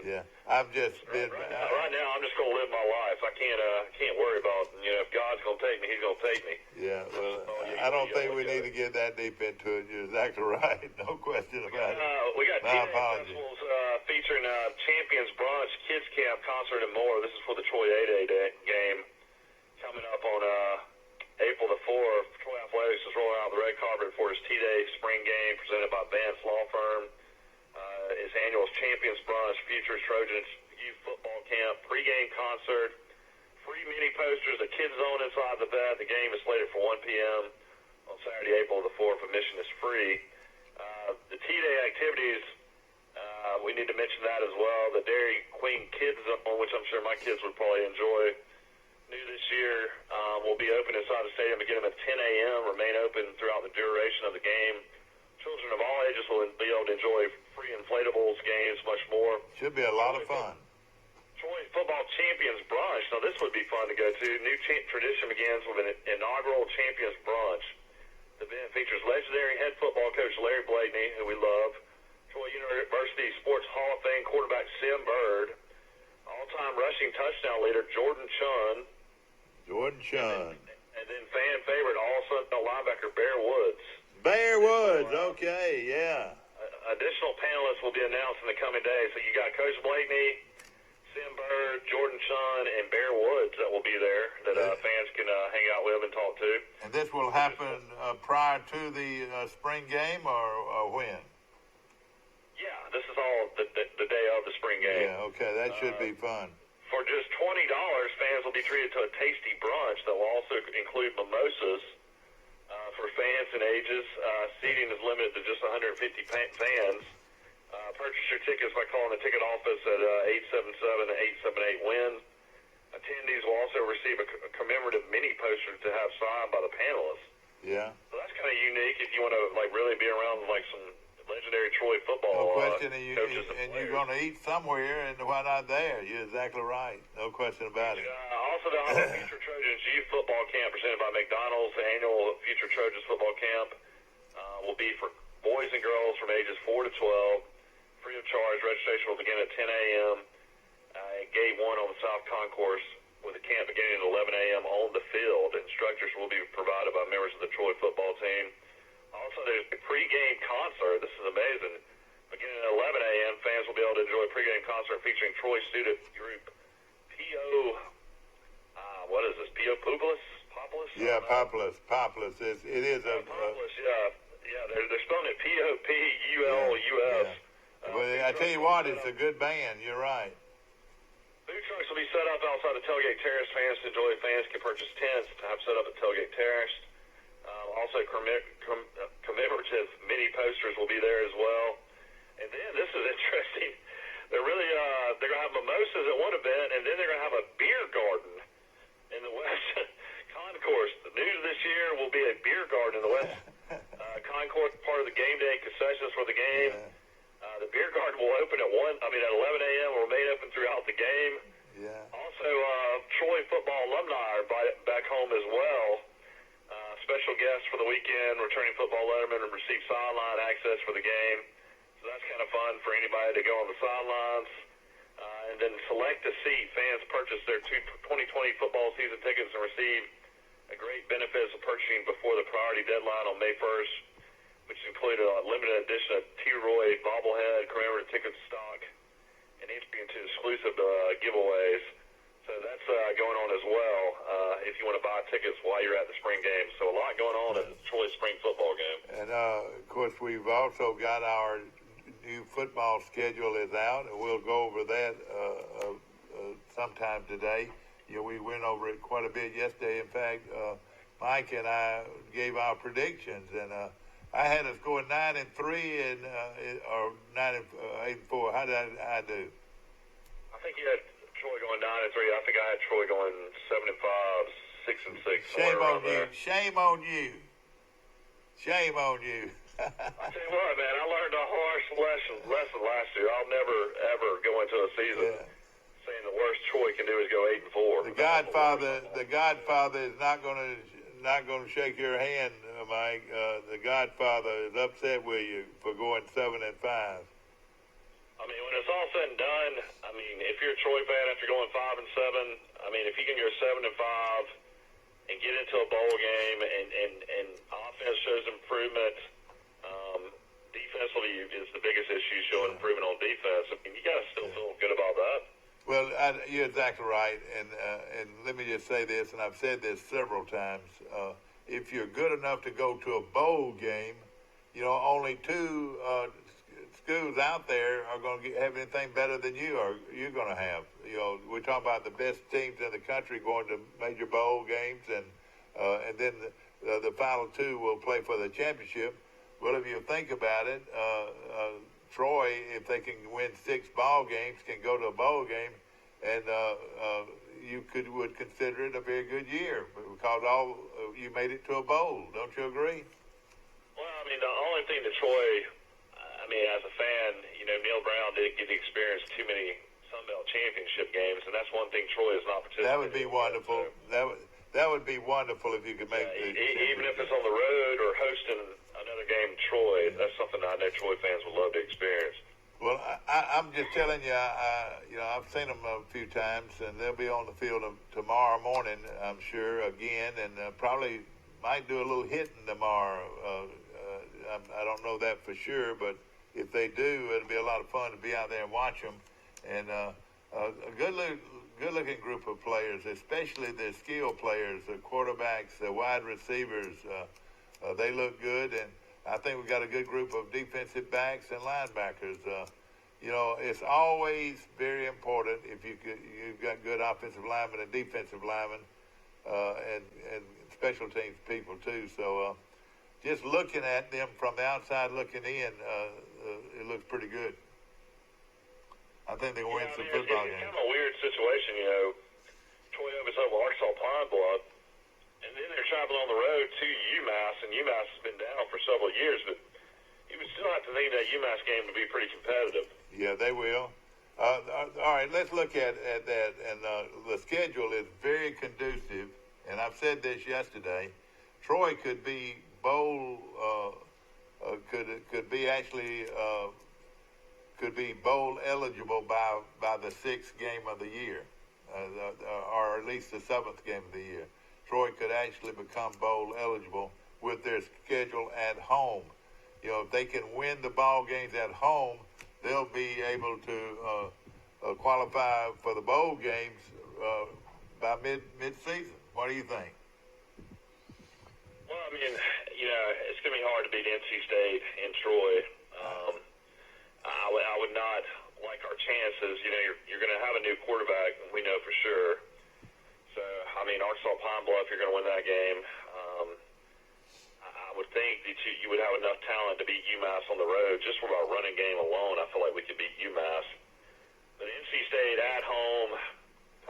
I've just been right now. I'm just gonna live my life. I can't worry about if God's gonna take me, He's gonna take me. Yeah, well, I don't think we need to get that deep into it. You're exactly right. No question about it. We got My two apologies. festivals featuring Champions Brunch, Kids Camp, Concert, and more. This is for the Troy 8A game coming up on April the 4th. Troy Athletics is rolling out the red carpet for his T-Day spring game presented by Vance Law Firm. His annual Champions Brunch, Futures Trojans Youth Football Camp, pregame concert, free mini posters, a kids zone inside the vet. The game is slated for 1 p.m. on Saturday, April the 4th. Admission is free. The T-Day activities, we need to mention that as well. The Dairy Queen Kids Zone, which I'm sure my kids would probably enjoy. New this year, will be open inside the stadium beginning at 10 a.m., remain open throughout the duration of the game. Children of all ages will be able to enjoy free inflatables, games, much more. Should be a lot of fun. Troy Football Champions Brunch. Now, this would be fun to go to. New tradition begins with an inaugural Champions Brunch. The event features legendary head football coach Larry Blakeney, who we love, Troy University Sports Hall of Fame quarterback Sim Bird, all-time rushing touchdown leader Jordan Chun, and then fan favorite all-Sun Belt linebacker Bear Woods. Bear Woods, okay, yeah. Additional panelists will be announced in the coming days. So you got Coach Blakeney, Sim Bird, Jordan Chun, and Bear Woods that will be there that fans can hang out with and talk to. And this will happen prior to the spring game or when? Yeah, this is all the day of the spring game. Yeah, okay, that should be fun. For just $20, fans will be treated to a tasty brunch that will also include mimosas. For fans and ages, seating is limited to just 150 fans. Purchase your tickets by calling the ticket office at 877-878-WIN. Attendees will also receive a commemorative mini poster to have signed by the panelists. Yeah. So that's kind of unique if you want to really be around some legendary Troy football no question, coaches and you're going to eat somewhere, and why not there? You're exactly right. No question about it. Also, the Future Trojans Youth Football Camp presented by McDonald's. The annual Future Trojans Football Camp will be for boys and girls from ages 4 to 12. Free of charge. Registration will begin at 10 a.m. At Gate 1 on the South Concourse, with the camp beginning at 11 a.m. on the field. Instructors will be provided by members of the Troy football team. Also, there's a pregame concert. This is amazing. Beginning at 11 a.m., fans will be able to enjoy a pregame concert featuring Troy student group P.O. What is this? P.O. Populus? Yeah, Populus. It is a... Populus, yeah. They're spelling it P-O-P-U-L-U-S. Well, I tell you what, it's a good band. You're right. Food trucks will be set up outside the Tailgate Terrace. Fans to enjoy. Fans can purchase tents to have set up at Tailgate Terrace. Also, commemorative mini posters will be there as well. And then this is interesting. They're going to have mimosas at one event, and then they're going to have a beer garden in the West Concourse. The news this year will be a beer garden in the West Concourse, part of the game day concessions for the game. Yeah. The beer garden will open at 11 a.m. will remain open throughout the game. Yeah. Also, Troy football alumni are back home as well. Special guests for the weekend, returning football lettermen, and receive sideline access for the game. So that's kind of fun for anybody to go on the sidelines. And then select a seat. Fans purchase their 2020 football season tickets and receive a great benefits of purchasing before the priority deadline on May 1st, which included a limited edition of T-Roy bobblehead, commemorative ticket stock, and entry into exclusive giveaways. So that's going on as well if you want to buy tickets while you're at the spring game. So a lot going on at the Troy spring football game. And, of course, we've also got our new football schedule is out, and we'll go over that sometime today. We went over it quite a bit yesterday. In fact, Mike and I gave our predictions, and I had us going 9-3 or 8-4. How did I do? I think you had Troy going 9-3. I think I had Troy going 7-5, 6-6. Shame on you. Shame on you. Shame on you. I tell you what, man, I learned a harsh lesson last year. I'll never ever go into a season saying the worst Troy can do is go 8-4. The Godfather is not going to shake your hand, Mike. The Godfather is upset with you for going 7-5. I mean, when it's all said and done, I mean, if you're a Troy fan after going 5-7, I mean, if you can go 7-5 and get into a bowl game and offense shows improvement, defensively is the biggest issue, showing improvement on defense. I mean, you got to still feel good about that. Well, you're exactly right, and let me just say this, and I've said this several times. If you're good enough to go to a bowl game, you know, only two schools out there are going to have anything better than you're going to have. You know, we're talking about the best teams in the country going to major bowl games, and then the final two will play for the championship. Well, if you think about it, Troy, if they can win 6 ball games, can go to a bowl game, and you would consider it a very good year because you made it to a bowl. Don't you agree? Well, I mean, the only thing that Troy, I mean, as a fan, you know, Neil Brown didn't get to experience too many Sun Belt championship games, and that's one thing Troy is not participating in. That would be wonderful. So, that would be wonderful if you could make even if it's on the road or hosting another game in Troy, that's something I know Troy fans would love to experience. Well, I'm just telling you, you know, I've seen them a few times, and they'll be on the field tomorrow morning, I'm sure, again, and probably might do a little hitting tomorrow. I don't know that for sure, but if they do, it'll be a lot of fun to be out there and watch them. And a good-looking group of players, especially the skill players, the quarterbacks, the wide receivers. They look good, and I think we've got a good group of defensive backs and linebackers. You know, it's always very important if you've got good offensive linemen and defensive linemen, and special teams people too. So just looking at them from the outside looking in, it looks pretty good. I think they win some football games. It's kind of a weird situation, you know. Troy opens up with Arkansas Pine Bluff, and then they're traveling on the road to UMass, and UMass has been down for several years, but you would still have to think that UMass game to be pretty competitive. Yeah, they will. All right, let's look at that. And the schedule is very conducive, and I've said this yesterday. Troy could be bowl, could be bowl eligible by the 6th game of the year, or at least the 7th game of the year. Troy could actually become bowl eligible with their schedule at home. You know, if they can win the ball games at home, they'll be able to qualify for the bowl games by mid-season. What do you think? Well, I mean, you know, it's going to be hard to beat NC State in Troy. I would not like our chances. You know, you're going to have a new quarterback, we know for sure. So, I mean, Arkansas Pine Bluff, you're going to win that game. I would think that you would have enough talent to beat UMass on the road. Just from our running game alone, I feel like we could beat UMass. But NC State at home.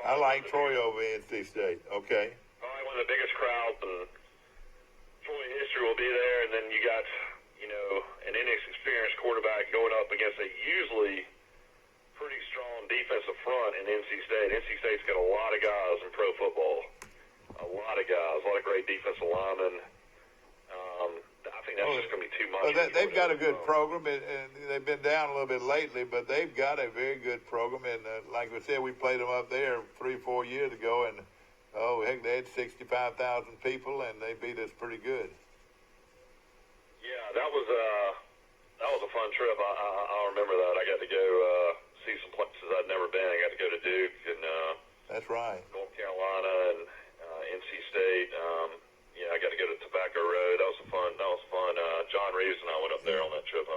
I like Troy over NC State. Okay. Probably one of the biggest crowds in Troy history will be there. And then you got, you know, an inexperienced quarterback going up against a usually pretty strong defensive front in NC State. NC State's got a lot of guys in pro football. A lot of guys, a lot of great defensive linemen. I think that's just going to be too much. Well, they've got a good program, and they've been down a little bit lately, but they've got a very good program. And like we said, we played them up there 3-4 years ago, and heck, they had 65,000 people, and they beat us pretty good. Yeah, that was a fun trip. I remember that. I got to go see some places I'd never been. I got to go to Duke and that's right, North Carolina and NC State. Yeah, I got to go to Tobacco Road. That was fun. John Reeves and I went up there on that trip.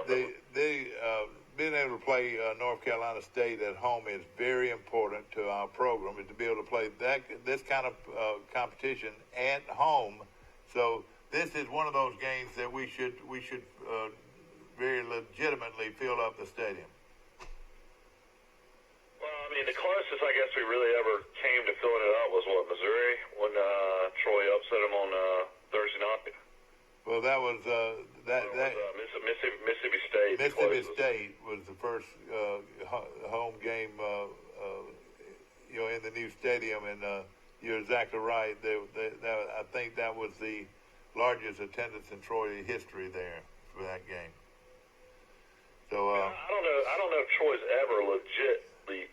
Being able to play North Carolina State at home is very important to our program, is to be able to play this kind of competition at home. So this is one of those games that we should very legitimately fill up the stadium. Well, I mean, the closest I guess we really ever came to filling it up was Missouri, when Troy upset them on Thursday night. Well, that was Mississippi State. Mississippi State was the first home game, in the new stadium, and you're exactly right. I think that was the largest attendance in Troy history there for that game. So I don't know if Troy's ever legitly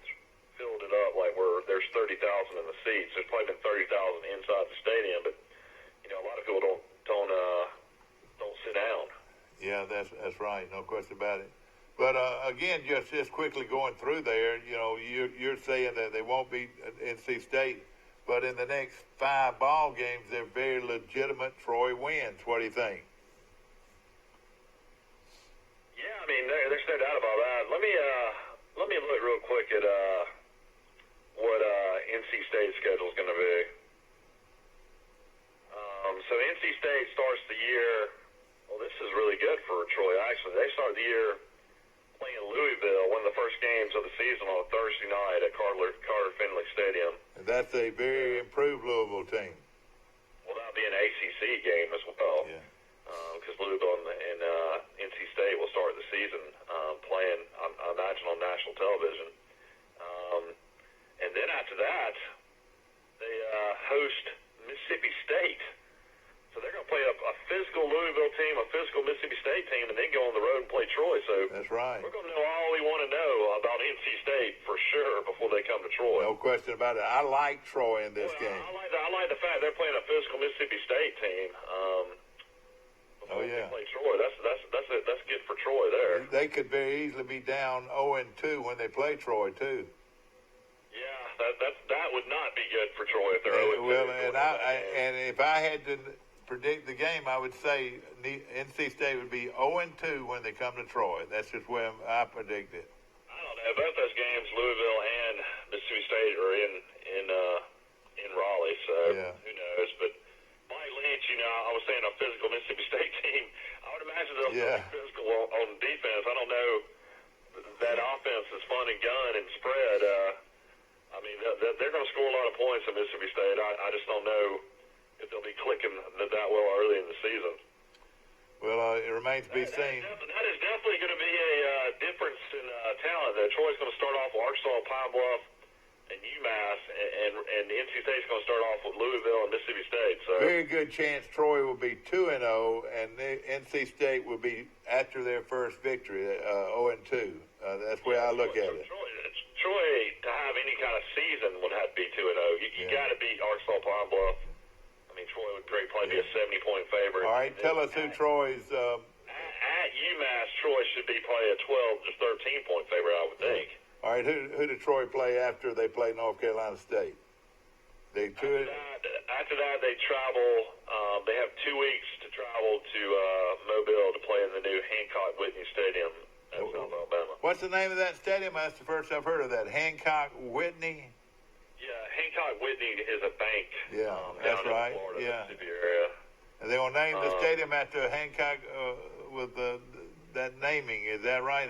filled it up like where there's 30,000 in the seats. There's probably been 30,000 inside the stadium, but a lot of people don't sit down. Yeah, that's right. No question about it. But again, just quickly going through there, you're saying that they won't beat NC State, but in the next 5 ball games, they're very legitimate Troy wins. What do you think? Yeah, I mean, there's no doubt about that. Let me look real quick at what NC State's schedule is going to be. So NC State starts the year. Well, this is really good for Troy. Actually, they start the year playing Louisville, one of the first games of the season on a Thursday night at Carter Finley Stadium. And that's a very improved Louisville team. Well, that'll be an ACC game as well. Yeah. Because Louisville and NC State will start the season playing, I imagine, on national television. And then after that, they host Mississippi State. So they're going to play a physical Louisville team, a physical Mississippi State team, and then go on the road and play Troy. So that's right. We're going to know all we want to know about NC State for sure before they come to Troy. No question about it. I like Troy in this game. I like the fact they're playing a physical Mississippi State team. Before they play Troy. That's good for Troy there. They could very easily be down 0-2 when they play Troy too. Yeah, that would not be good for Troy if they're 0-2. Well, and if I had to predict the game, I would say NC State would be 0-2 when they come to Troy. That's just where I predict it. I don't know. Both those games, Louisville and Mississippi State, are in Raleigh, so who knows? But Mike Lynch, I was saying a physical Mississippi State team. I would imagine they'll be physical on defense. I don't know. That offense is fun and gun and spread. I mean, they're going to score a lot of points in Mississippi State. I just don't know if they'll be clicking that well early in the season. Well, it remains to be seen. That is definitely going to be a difference in talent. Troy's going to start off with Arkansas, Pine Bluff, and UMass, and NC State's going to start off with Louisville and Mississippi State. So very good chance Troy will be 2-0, and NC State will be after their first victory 0-2. That's the way I look at it. Troy, to have any kind of season, would have to be 2-0. You got to beat Arkansas, Pine Bluff. I mean, Troy would probably be a 70-point favorite. All right, tell us who Troy's. At UMass, Troy should be probably a 12 to 13-point favorite, I would think. All right, who did Troy play after they play North Carolina State? After that, they travel. They have 2 weeks to travel to Mobile to play in the new Hancock-Whitney Stadium in South Alabama. What's the name of that stadium? That's the first I've heard of that. Hancock-Whitney? Yeah, Hancock-Whitney is a bank. Yeah, that's right. Florida, yeah. Mississippi area. And they will name the stadium after Hancock with that naming. Is that right?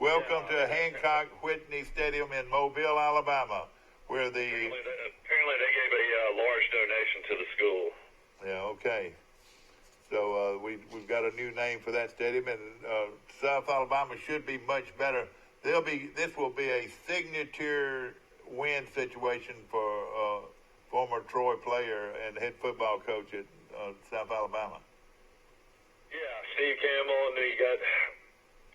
Welcome to Hancock-Whitney Stadium in Mobile, Alabama, where the... Apparently they gave a large donation to the school. Yeah, okay. So we've got a new name for that stadium, and South Alabama should be much better. This will be a signature win situation for former Troy player and head football coach at South Alabama. Yeah, Steve Campbell, and then you got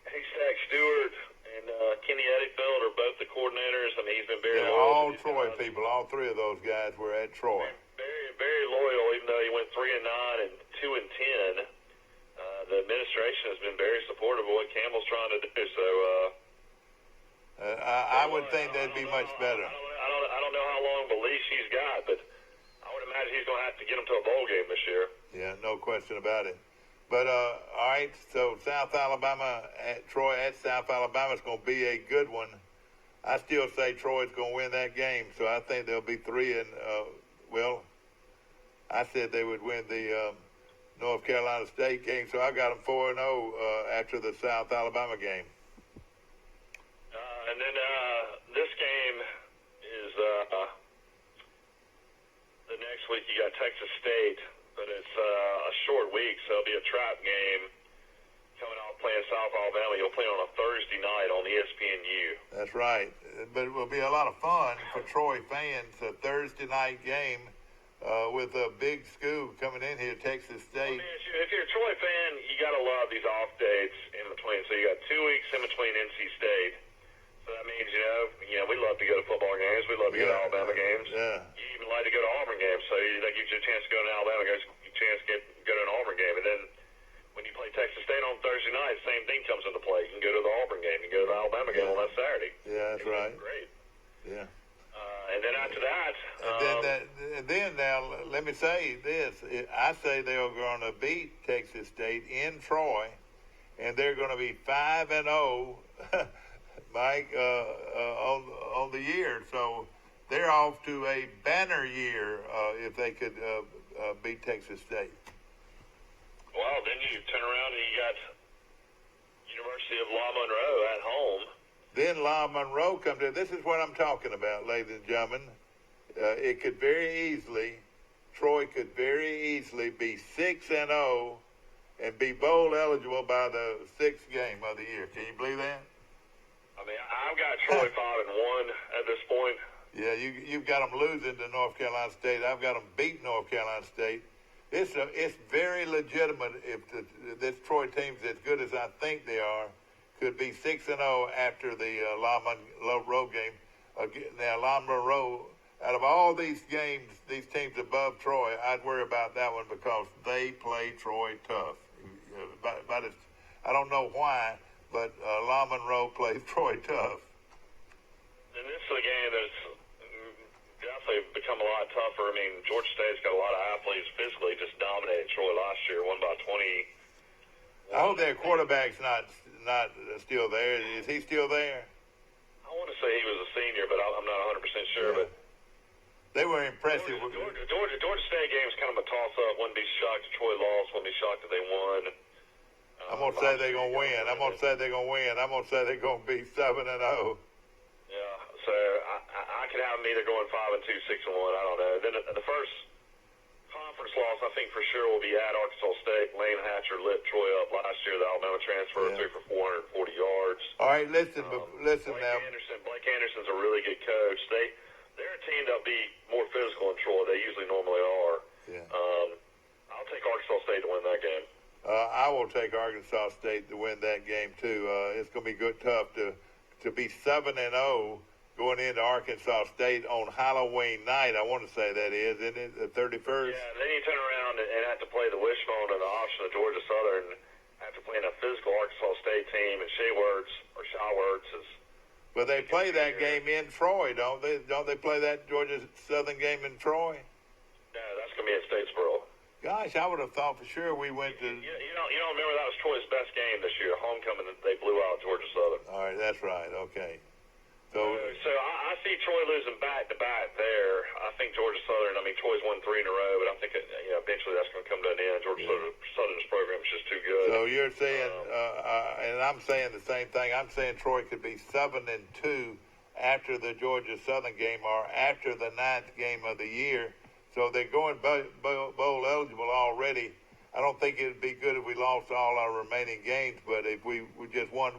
Haystack Stewart and Kenny Eddyfield are both the coordinators. I mean, he's been very loyal. All Troy people, all 3 of those guys were at Troy. Very, very loyal, even though he went 3-9 and 2-10. The administration has been very supportive of what Campbell's trying to do. So I would think that'd be much better. I don't know how long of a leash he's got, but I would imagine he's going to have to get him to a bowl game this year. Yeah, no question about it. But, all right, so South Alabama, Troy at South Alabama is going to be a good one. I still say Troy's going to win that game, so I think they'll be 3 and, I said they would win the North Carolina State game, so I got them 4-0 after the South Alabama game. And then this game is the next week. You got Texas State, but it's it's a short week, so it'll be a trap game coming out playing South Alabama. You'll play on a Thursday night on ESPNU. That's right. But it will be a lot of fun for Troy fans, a Thursday night game with a big school coming in here, Texas State. I mean, if you're a Troy fan, you got to love these off dates in between. So you got 2 weeks in between NC State. So that means, we love to go to football games. We love to go to Alabama games. Yeah. You even like to go to Auburn games. So that gives you a chance to go to an Alabama game, a chance to go to an Auburn game. And then when you play Texas State on Thursday night, same thing comes into play. You can go to the Auburn game. You can go to the Alabama game on that Saturday. Yeah, that's right. Great. Yeah. And then after that, and then now let me say this: I say they're going to beat Texas State in Troy, and they're going to be 5-0, Mike, on the year. So they're off to a banner year if they could beat Texas State. Well, then you turn around and you got University of La Monroe at home. Then La Monroe comes in. This is what I'm talking about, ladies and gentlemen. It could Troy could very easily be 6-0 and be bowl eligible by the 6th game of the year. Can you believe that? I mean, I've got Troy 5-1 at this point. Yeah, you've got them losing to North Carolina State. I've got them beating North Carolina State. It's very legitimate if this Troy team's as good as I think they are. Could be 6-0 after the La Monroe game. Now, La Monroe, out of all these games, these teams above Troy, I'd worry about that one because they play Troy tough. I don't know why, but La Monroe plays Troy tough. And this is a game that's definitely become a lot tougher. I mean, Georgia State's got a lot of athletes physically, just dominated Troy last year, won by 20. I hope their quarterback's not still there. Is he still there? I want to say he was a senior, but I'm not 100% sure. Yeah. But they were impressive. Georgia State game is kind of a toss-up. Wouldn't be shocked if Troy lost. Wouldn't be shocked if they won. I'm going to say they're going to win. I'm going to say they're going to win. I'm going to say they're going to be 7-0. Yeah, so I could have them either going 5-2, 6-1. I don't know. Then the first conference loss, I think for sure, will be at Arkansas State. Lane Hatcher lit Troy up last year. The Alabama transfer threw for 440 yards. All right, listen now. Blake Anderson's a really good coach. They're a team that'll be more physical in Troy. They usually normally are. Yeah. I'll take Arkansas State to win that game. I will take Arkansas State to win that game too. It's going to be tough to be 7-0 going into Arkansas State on Halloween night. I want to say that is, isn't it, the 31st? Yeah, then you turn around and have to play the wishbone and the option of Georgia Southern after playing a physical Arkansas State team, and Shawartz is. But they play that game in Troy, don't they? Don't they play that Georgia Southern game in Troy? No, that's going to be at Statesboro. Gosh, I would have thought for sure we went to. You don't remember that was Troy's best game this year, homecoming. They blew out Georgia Southern. All right, that's right. Okay. So I see Troy losing back to back there. I think Georgia Southern. I mean, Troy's won 3 in a row, but I think eventually that's going to come to an end. Georgia Southern's program is just too good. So you're saying, and I'm saying the same thing. I'm saying Troy could be 7-2 after the Georgia Southern game or after the 9th game of the year. So they're going bowl eligible already. I don't think it would be good if we lost all our remaining games, but if we just win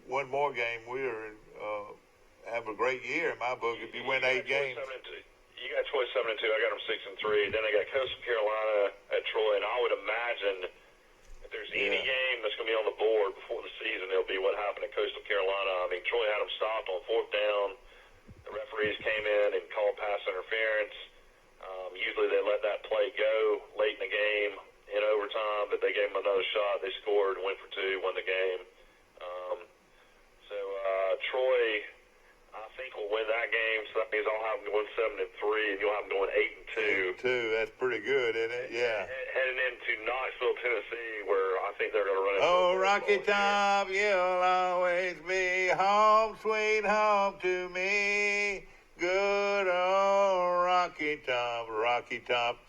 one more game, we're have a great year in my book. If you win 8 games. You got Troy 7-2. I got them 6-3. Then they got Coastal Carolina at Troy, and I would imagine if there's any game that's going to be on the board before the season, it'll be what happened at Coastal Carolina. I mean, Troy had them stopped on 4th down. The referees came in and called pass interference. Usually they let that play go late in the game in overtime, but they gave them another shot. They scored, went for 2, won the game. Troy, I think, will win that game, so that means I'll have them going 7-3, and you'll have them going 8-2. 8-2, that's pretty good, isn't it? Yeah. Heading into Knoxville, Tennessee, where I think they're going to run into. Oh, Rocky Top, you'll always be home, sweet home to me. Good old Rocky Top,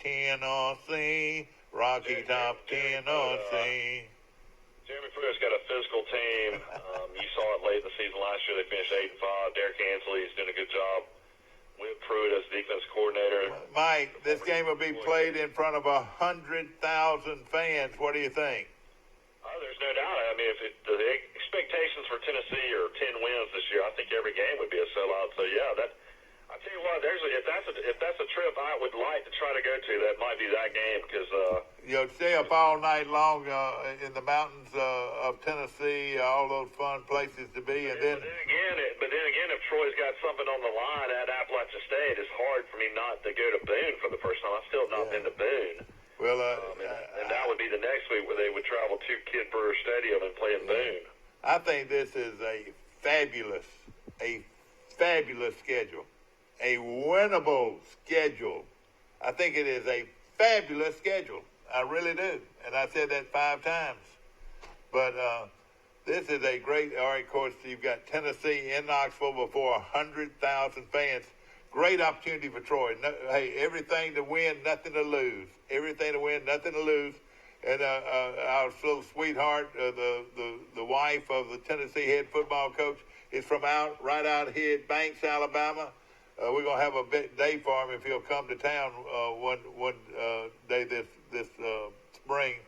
Tennessee, Rocky Top, Tennessee. Jeremy Pruitt's got a physical team. You saw it late in the season last year. They finished 8-5. Derek Ansley's doing a good job Went Pruitt as defense coordinator. Mike, this game will be played in front of 100,000 fans. What do you think? There's no doubt. I mean, the expectations for Tennessee are 10 wins this year, I think every game would be a sellout. So yeah, I tell you what, if that's a trip I would like to try to go to, that might be that game because stay up all night long in the mountains of Tennessee, all those fun places to be, and then. But then again, if Troy's got something on the line at Appalachian State, it's hard for me not to go to Boone for the first time. I've still not been to Boone. Well, and that would be the next week where they would travel to Kid Brewer Stadium and play in Boone. I think this is a fabulous schedule. A winnable schedule. I think it is a fabulous schedule. I really do. And I said that 5 times. But this is a great, all right, of course, you've got Tennessee in Knoxville before 100,000 fans. Great opportunity for Troy. No, hey, everything to win, nothing to lose. Everything to win, nothing to lose. And our little sweetheart, the wife of the Tennessee head football coach, is from right out here at Banks, Alabama. We're gonna have a big day for him if he'll come to town one day this spring.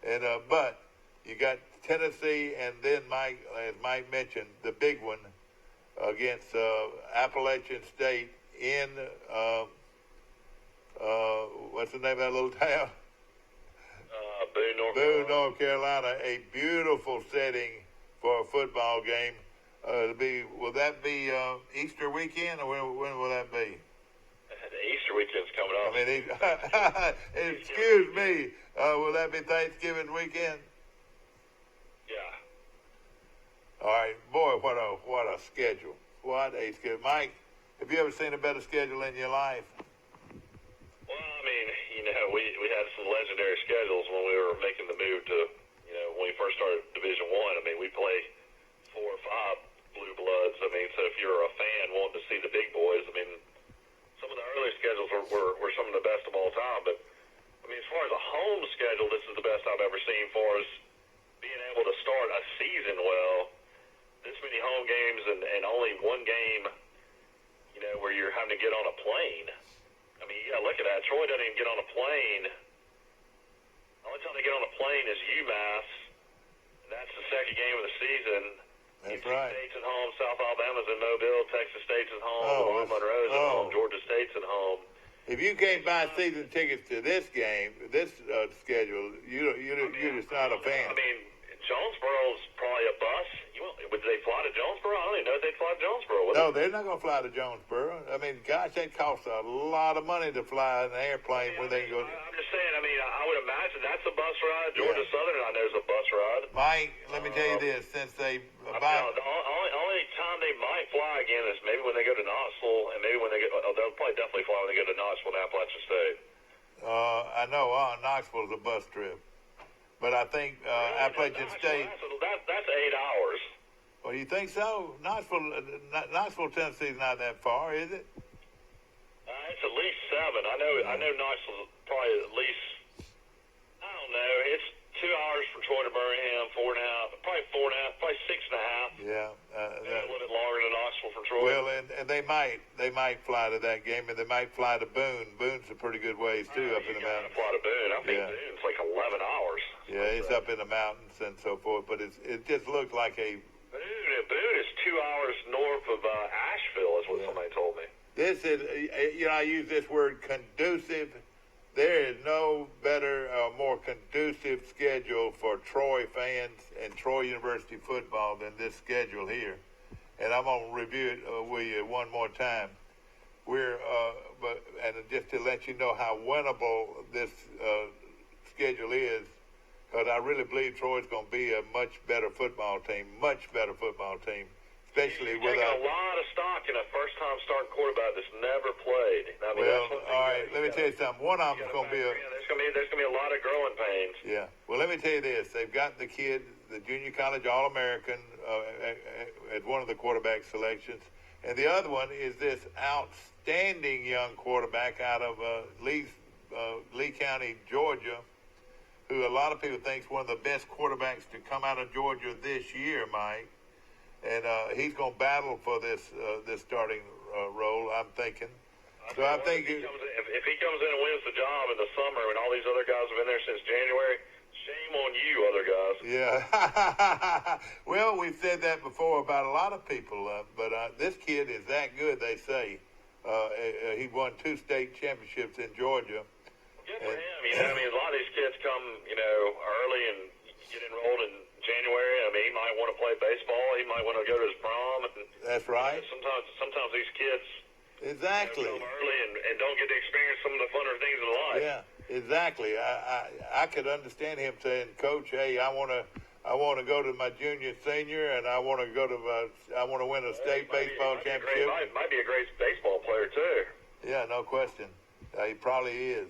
And but you got Tennessee, and then Mike, as Mike mentioned, the big one against Appalachian State in what's the name of that little town? Boone, North Carolina. A beautiful setting for a football game. Will that be Easter weekend, or when will that be? The Easter weekend's coming up. I mean, excuse me. Will that be Thanksgiving weekend? Yeah. All right, boy, what a schedule! What a schedule, Mike. Have you ever seen a better schedule in your life? Well, I mean, we had some legendary schedules when we were making the move to, when we first started Division I. I mean, we play 4 or 5 blue bloods. I mean, so if you're a fan wanting to see the big boys, I mean, some of the early schedules were some of the best of all time. But, I mean, as far as a home schedule, this is the best I've ever seen for us being able to start a season well. This many home games and only one game, where you're having to get on a plane. I mean, you got to look at that. Troy doesn't even get on a plane. The only time they get on a plane is UMass. And that's the second game of the season. That's right. State's at home. South Alabama's in Mobile. Texas State's at home. Monroe's at home. Georgia State's at home. If you can't buy season tickets to this game, this schedule, you're just not a fan. I mean, Jonesboro's probably a bus. Would they fly to Jonesboro? I don't even know if they'd fly to Jonesboro. No, they're not going to fly to Jonesboro. I mean, gosh, that costs a lot of money to fly in an airplane when they go. I'm just saying, I mean, I would imagine that's a bus ride. Georgia Southern, I know, is a bus ride. Mike, let me tell you this. Since they the only time they might fly again is maybe when they go to Knoxville, and maybe when they get, they'll probably definitely fly when they go to Knoxville and Appalachian State. I know Knoxville's a bus trip. But I think Appalachian State. That's 8 hours. Well, you think so? Knoxville, Tennessee's not that far, is it? It's at least 7. I know Knoxville's probably at least. I don't know. It's 2 hours from Troy to Birmingham, 4.5, probably 6.5. Yeah. A little bit longer than Knoxville from Troy. Well, and they might fly to that game, and they might fly to Boone. Boone's a pretty good ways too, up in the mountains. Fly to Boone. I think Boone's like 11 hours. Yeah, it's up in the mountains and so forth, but it just looked like a. Boone is 2 hours north of Asheville, is what somebody told me. This is, I use this word conducive. There is no better, more conducive schedule for Troy fans and Troy University football than this schedule here. And I'm going to review it with you one more time. And just to let you know how winnable this schedule is, because I really believe Troy's going to be a much better football team, especially with a lot of stock in a first-time starting quarterback that's never played. I mean, all right, let me tell you something. One of them is going to be there's going to be a lot of growing pains. Yeah. Well, let me tell you this. They've got the kid, the junior college All-American at one of the quarterback selections. And the other one is this outstanding young quarterback out of Lee County, Georgia, who a lot of people think is one of the best quarterbacks to come out of Georgia this year, Mike. and he's going to battle for this starting role, I'm thinking. So I think if he comes in and wins the job in the summer when all these other guys have been there since January, shame on you, other guys. Yeah. Well, we've said that before about a lot of people, but this kid is that good, they say. He won 2 state championships in Georgia. Good for him. You know, I mean, a lot of these kids come, you know, early and get enrolled in January. I mean, he might want to play baseball. He might want to go to his prom. And, that's right. You know, sometimes these kids exactly come early and don't get to experience some of the funner things in life. Yeah, exactly. I could understand him saying, Coach, hey, I want to go to my junior, senior, and I want to win a state baseball championship. Might be a great baseball player too. Yeah, no question. He probably is.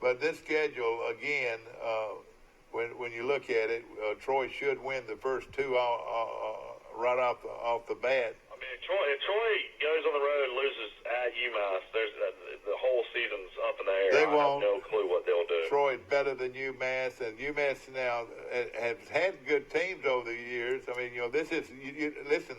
But this schedule, again, when you look at it, Troy should win the first 2 right off the bat. I mean, if Troy goes on the road and loses at UMass, the whole season's up in the air. They I won't. have no clue what they'll do. Troy's better than UMass, and UMass now has had good teams over the years. I mean, you know, this is listen.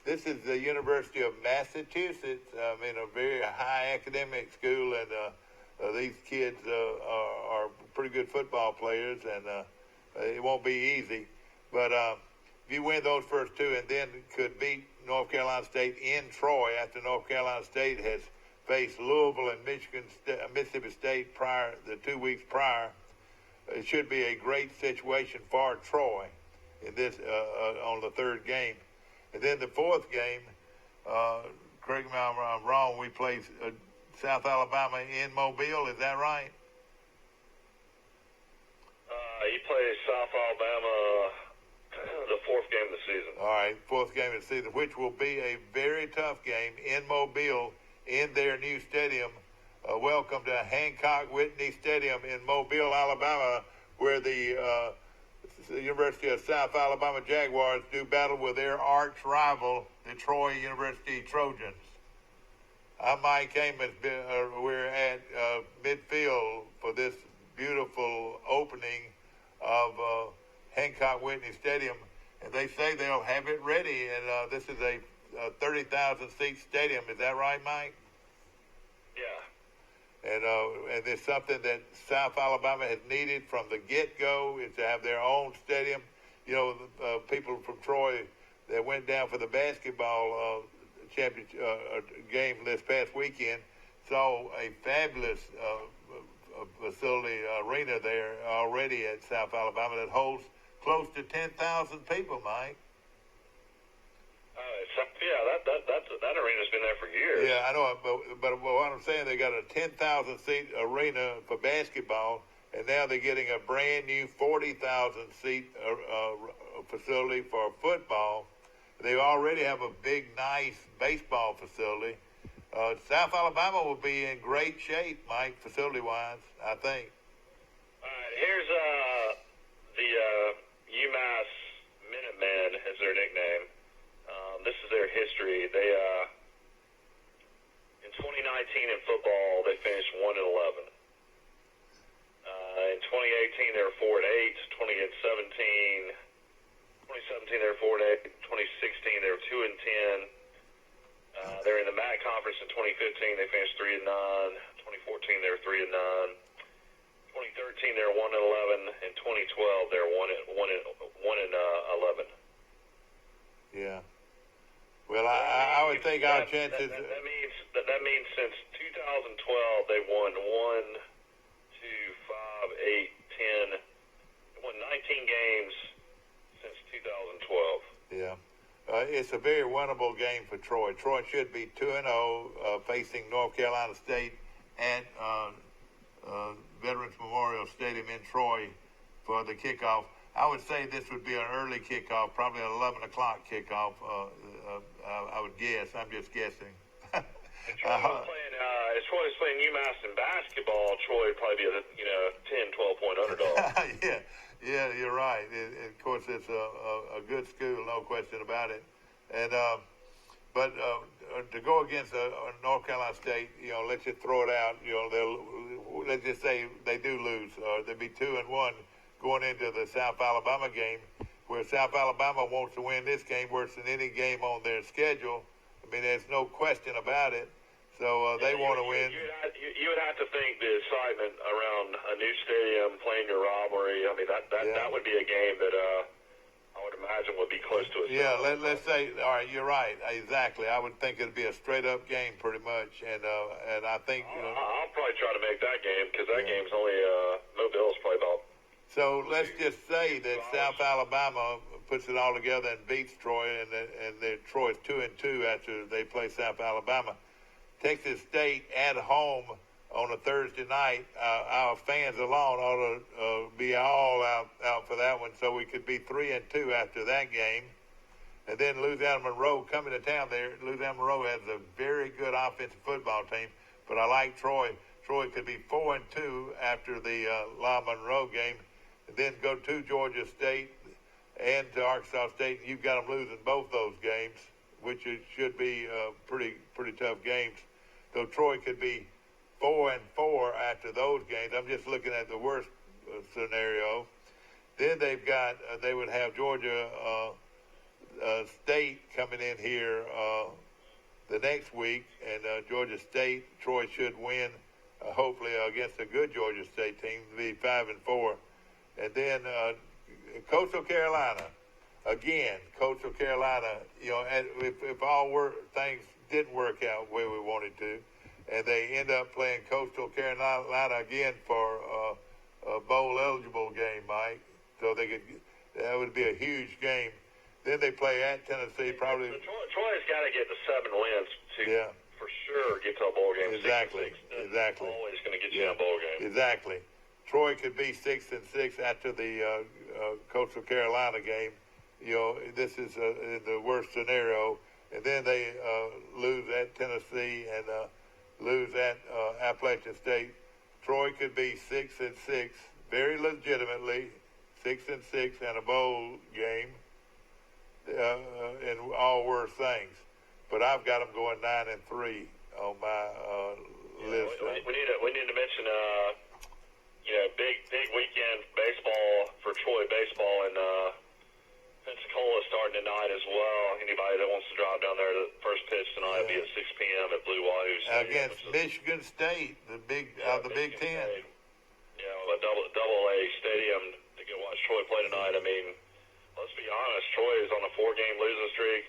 This is the University of Massachusetts. I mean, a very high academic school, and these kids are pretty good football players, and it won't be easy. But if you win those first 2 and then could beat North Carolina State in Troy after North Carolina State has faced Louisville and Mississippi State the 2 weeks prior, it should be a great situation for Troy in this on the 3rd game. And then the 4th game, correct me if I'm wrong, we play South Alabama in Mobile. Is that right? He plays South Alabama the 4th game of the season. All right, 4th game of the season, which will be a very tough game in Mobile in their new stadium. Welcome to Hancock Whitney Stadium in Mobile, Alabama, where the University of South Alabama Jaguars do battle with their arch rival, the Troy University Trojans. I'm Mike Amos. We're at midfield for this beautiful opening of Hancock Whitney Stadium, and they say they'll have it ready, and this is a 30,000-seat stadium. Is that right, Mike? Yeah. And it's something that South Alabama has needed from the get-go, is to have their own stadium. You know, people from Troy that went down for the basketball championship game this past weekend saw a fabulous facility arena there already at South Alabama that holds close to 10,000 people, Mike. That arena's been there for years. Yeah, I know, but what I'm saying, they got a 10,000-seat arena for basketball, and now they're getting a brand new 40,000-seat facility for football. They already have a big, nice baseball facility. South Alabama will be in great shape, Mike, facility-wise, I think. All right, here's the UMass Minutemen is their nickname. This is their history. They in 2019 in football, they finished 1-11. In 2018, they were 4-8. 2017, they were 4-8. 2016, they were 2-10. They were in the MAC conference in 2015. They finished 3-9. 2014, they were 3-9. 2013, they were 1-11. In 2012, they were 1-11. Yeah. Well, I would think our chances. That means since 2012 they won 1, 2, 5, 8, 10. They won 19 games since 2012. Yeah. It's a very winnable game for Troy. Troy should be 2-0 facing North Carolina State at Veterans Memorial Stadium in Troy for the kickoff. I would say this would be an early kickoff, probably an 11 o'clock kickoff. I would guess. I'm just guessing. If Troy was playing UMass in basketball, Troy would probably be a 10, 12-point underdog. Yeah, you're right. Of course, it's a good school, no question about it. And but to go against North Carolina State, let's just throw it out. Let's just say they do lose, or they'd be 2-1 going into the South Alabama game, where South Alabama wants to win this game worse than any game on their schedule. I mean, there's no question about it. So they want to win. You would have to think the excitement around a new stadium, playing your rivalry. I mean, that would be a game that I would imagine would be close to a. Yeah, let's say. All right, you're right. Exactly. I would think it'd be a straight up game, pretty much. And I think I'll probably try to make that game because that game's only Mobile's probably about. So let's just say that South Alabama puts it all together and beats Troy, and Troy's 2-2 after they play South Alabama. Texas State at home on a Thursday night. Our fans alone ought to be all out for that one, so we could be 3-2 after that game. And then Louisiana Monroe coming to town there. Louisiana Monroe has a very good offensive football team, but I like Troy. Troy could be 4-2 after the La Monroe game, and then go to Georgia State and to Arkansas State. You've got them losing both those games, which should be pretty tough games. So Troy could be 4-4 after those games. I'm just looking at the worst scenario. Then they would have Georgia State coming in here the next week, and Georgia State, Troy should win, hopefully against a good Georgia State team, be 5-4, and then Coastal Carolina, again, Coastal Carolina. If all things didn't work out where we wanted to, and they end up playing Coastal Carolina again for a bowl eligible game, Mike. So that would be a huge game. Then they play at Tennessee, probably. Troy's got to get to 7 wins to for sure get to a bowl game. Exactly. Always going to get you in a bowl game. Exactly. Troy could be 6-6 after the Coastal Carolina game. This is the worst scenario. And then they lose at Tennessee and lose at Appalachian State. Troy could be 6-6, very legitimately 6-6 and a bowl game, and all worse things. But I've got them going 9-3 on my list. We need to mention big weekend baseball for Troy baseball, and Pensacola starting tonight as well. Anybody that wants to drive down there, the first pitch tonight will be at 6 p.m. at Blue Wahoo Stadium. Against Michigan State, the Big Ten. State. A double A stadium to go watch Troy play tonight. I mean, let's be honest, Troy is on a 4-game losing streak.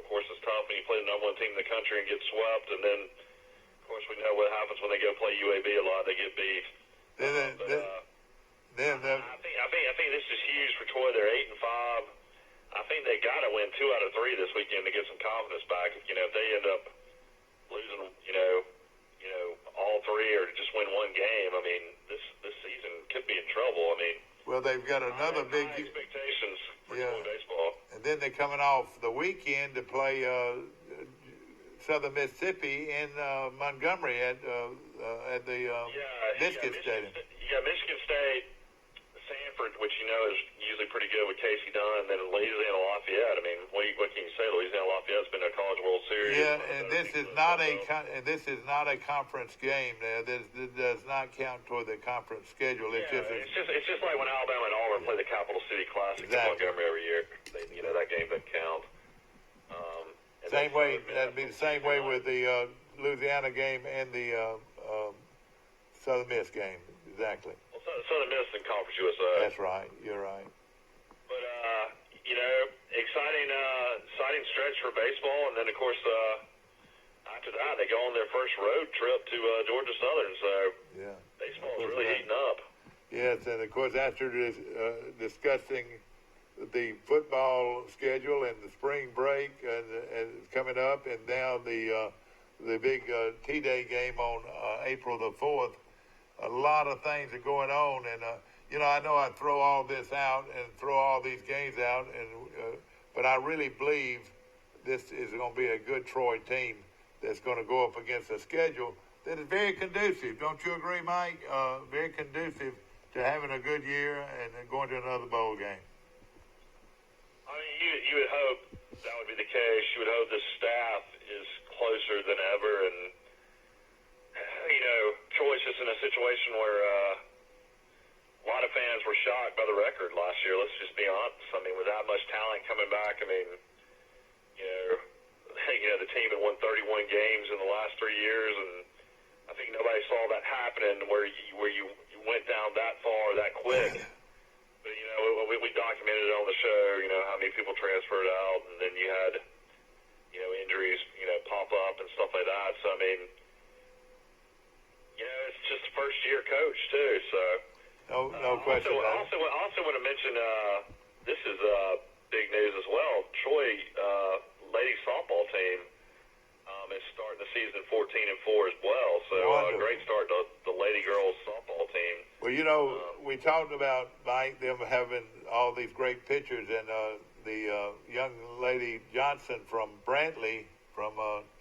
Of course, it's tough when you play the number 1 team in the country and get swept, and then, of course, we know what happens when they go play UAB a lot. They get beat. I think this is huge for Troy. They're 8-5. I think they got to win 2 out of 3 this weekend to get some confidence back. If they end up losing, all 3 or just win 1 game, I mean, this season could be in trouble. I mean, well, they've got another big expectations for Troy baseball. And then they're coming off the weekend to play Southern Mississippi in Montgomery at the Biscuit Stadium. Michigan State, Sanford, which is usually pretty good with Casey Dunn, and then Louisiana Lafayette. I mean, what can you say? Louisiana Lafayette's been to a College World Series. Yeah, and this is not a conference game. This does not count toward the conference schedule. It's just like when Alabama and Auburn play the Capital City Classic in Montgomery every year. That game doesn't count. Same way. That'd be the same way with the Louisiana game and the Southern Miss game. Exactly. Well, Southern Miss in Conference USA. That's right. You're right. But exciting stretch for baseball, and then of course after that they go on their first road trip to Georgia Southern. So baseball is really heating up. Yes, and of course after discussing the football schedule and the spring break and coming up, and now the big T-Day game on April the 4th. A lot of things are going on, and I know I throw all this out and throw all these games out, but I really believe this is going to be a good Troy team that's going to go up against a schedule that is very conducive. Don't you agree, Mike? Very conducive to having a good year and going to another bowl game. I mean, you would hope that would be the case. You would hope the staff is closer than ever, and Troy's just in a situation where a lot of fans were shocked by the record last year. Let's just be honest. I mean, with that much talent coming back, I mean, the team had won 31 games in the last 3 years, and I think nobody saw that happening where you went down that far that quick. But we documented it on the show. How many people transferred out, and then you had injuries pop up and stuff like that. So I mean, it's just a first year coach too. So no question. I also want to mention this is big news as well. Troy ladies softball team is starting the season 14-4 as well. So great start to the lady girls softball team. Well, we talked about, Mike, them having all these great pitchers, and the young lady Johnson from Brantley, from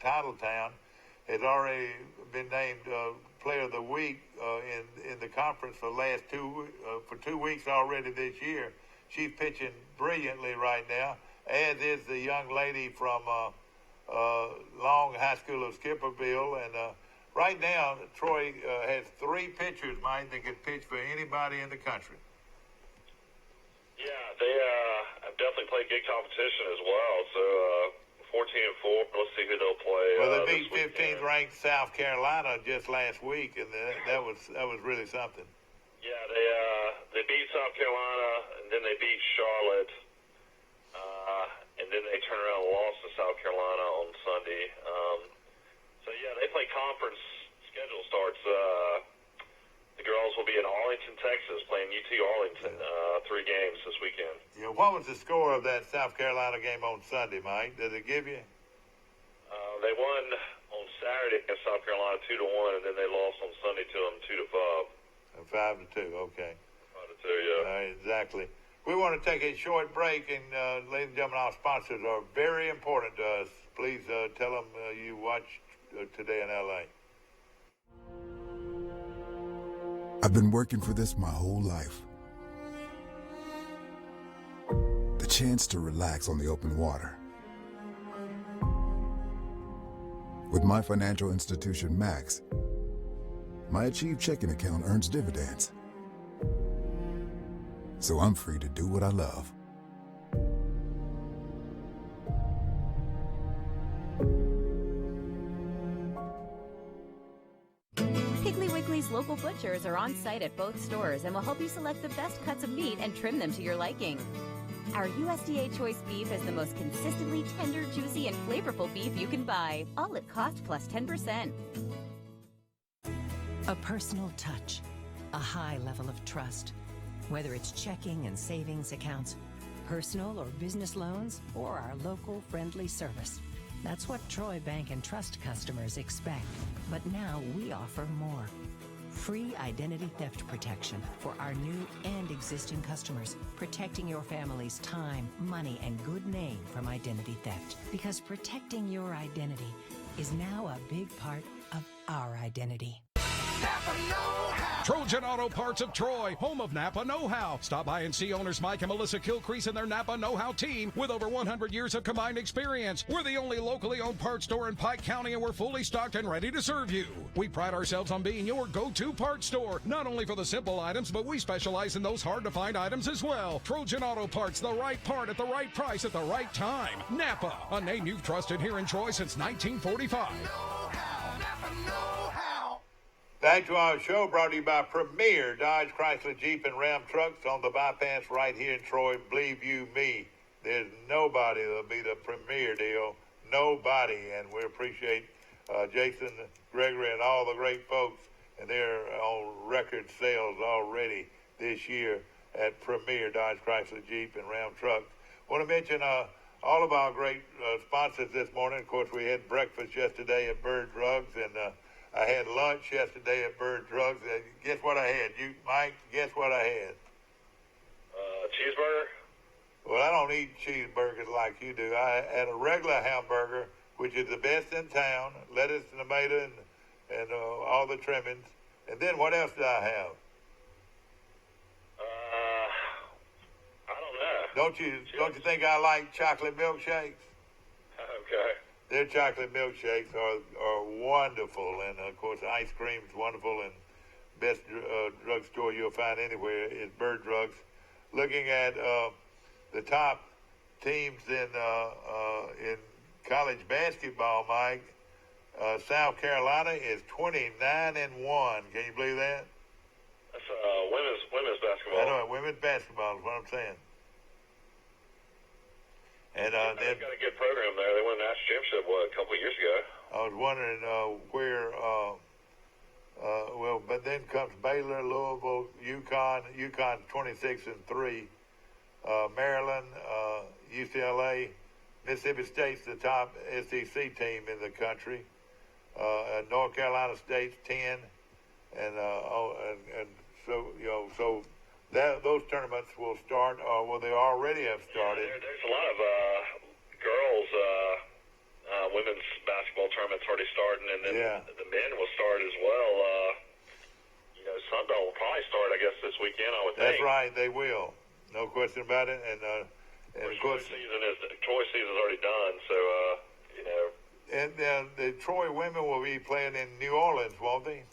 Titletown, has already been named Player of the Week in the conference for the last 2 weeks already this year. She's pitching brilliantly right now, as is the young lady from Long High School of Skipperville. And right now, Troy has 3 pitchers, Mike, that can pitch for anybody in the country. Yeah, they have definitely played good competition as well. So 14-4. Let's see who they'll play. Well, they beat 15th ranked South Carolina just last week, and that was really something. Yeah, they beat South Carolina, and then they beat Charlotte, and then they turn around and lost to South Carolina on Sunday. So yeah, they play conference. Schedule starts. The girls will be in Arlington, Texas, playing UT Arlington. 3 games this weekend. Yeah, what was the score of that South Carolina game on Sunday, Mike? Did it give you? They won on Saturday against South Carolina 2-1, and then they lost on Sunday to them 2-5. 5-2. Okay. 5-2, yeah. Exactly. We want to take a short break, and ladies and gentlemen, our sponsors are very important to us. Please tell them you watched Today in L.A. I've been working for this my whole life. The chance to relax on the open water. With my financial institution, Max, my Achieve checking account earns dividends. So I'm free to do what I love. Piggly Wiggly's local butchers are on site at both stores and will help you select the best cuts of meat and trim them to your liking. Our USDA Choice beef is the most consistently tender, juicy, and flavorful beef you can buy, all at cost plus 10%. A personal touch, a high level of trust. Whether it's checking and savings accounts, personal or business loans, or our local friendly service. That's what Troy Bank and Trust customers expect. But now we offer more. Free identity theft protection for our new and existing customers, protecting your family's time, money, and good name from identity theft. Because protecting your identity is now a big part of our identity. Trojan Auto Parts of Troy, home of Napa know-how. Stop by and see owners Mike and Melissa Kilcrease and their Napa know-how team with over 100 years of combined experience. We're the only locally owned parts store in Pike County, and we're fully stocked and ready to serve you. We pride ourselves on being your go-to parts store, not only for the simple items, but we specialize in those hard-to-find items as well. Trojan Auto Parts, the right part at the right price at the right time. Napa, a name you've trusted here in Troy since 1945. Back to our show, brought to you by Premier Dodge, Chrysler, Jeep, and Ram trucks on the bypass right here in Troy. Believe you me, there's nobody that'll be the Premier deal. Nobody. And we appreciate Jason, Gregory, and all the great folks. And they're on record sales already this year at Premier Dodge, Chrysler, Jeep, and Ram trucks. Want to mention all of our great sponsors this morning. Of course, we had breakfast yesterday at Bird Drugs, and I had lunch yesterday at Bird Drugs. Guess what I had? You, Mike, guess what I had? Cheeseburger? Well, I don't eat cheeseburgers like you do. I had a regular hamburger, which is the best in town, lettuce, tomato, and all the trimmings. And then what else did I have? I don't know. Don't you think I like chocolate milkshakes? Okay. Their chocolate milkshakes are wonderful, and of course ice cream is wonderful, and best drugstore you'll find anywhere is Bird Drugs. Looking at the top teams in college basketball, Mike, South Carolina is 29-1. Can you believe that? That's women's basketball. I know, women's basketball is what I'm saying. And they've got a good program there. They won a national championship a couple of years ago. I was wondering where. But then comes Baylor, Louisville, UConn 26-3, Maryland, UCLA, Mississippi State's the top SEC team in the country. North Carolina State's 10, and so those tournaments will start, or they already have started. Yeah, there's a lot of girls women's basketball tournaments already starting, and then the men will start as well. Sunbelt will probably start, I guess, this weekend. I would think. That's right, they will, no question about it. And of course, Troy season's already done, so And the Troy women will be playing in New Orleans, won't they?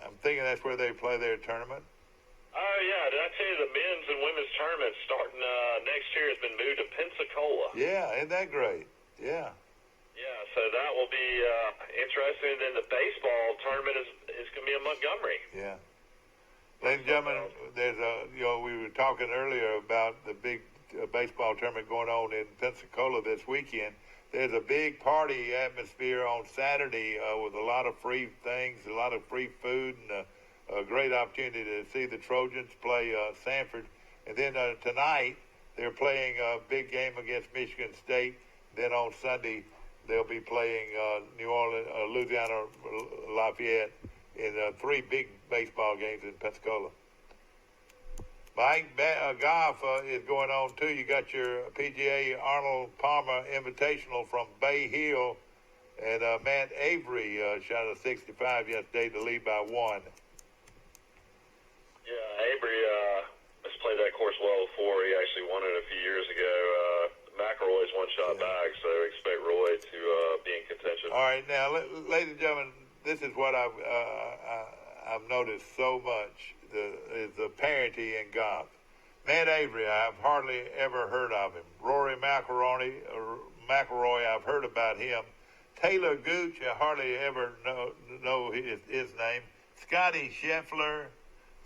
I'm thinking that's where they play their tournament. Oh, yeah. Did I tell you the men's and women's tournament starting next year has been moved to Pensacola? Yeah, isn't that great? Yeah. Yeah, so that will be interesting. And then the baseball tournament is going to be in Montgomery. Yeah. Ladies and gentlemen, there's we were talking earlier about the big baseball tournament going on in Pensacola this weekend. There's a big party atmosphere on Saturday with a lot of free things, a lot of free food, and a great opportunity to see the Trojans play Sanford. And then tonight, they're playing a big game against Michigan State. Then on Sunday, they'll be playing New Orleans, Louisiana Lafayette in 3 big baseball games in Pensacola. Mike, golf is going on, too. You got your PGA Arnold Palmer Invitational from Bay Hill, and Matt Avery shot a 65 yesterday to lead by 1. Yeah, Avery has played that course well before. He actually won it a few years ago. McElroy's one shot back, so expect Roy to be in contention. All right, now, ladies and gentlemen, this is what I've noticed so much, is the parity in golf. Matt Avery, I've hardly ever heard of him. Rory McIlroy, I've heard about him. Taylor Gooch, I hardly ever know his name. Scotty Scheffler,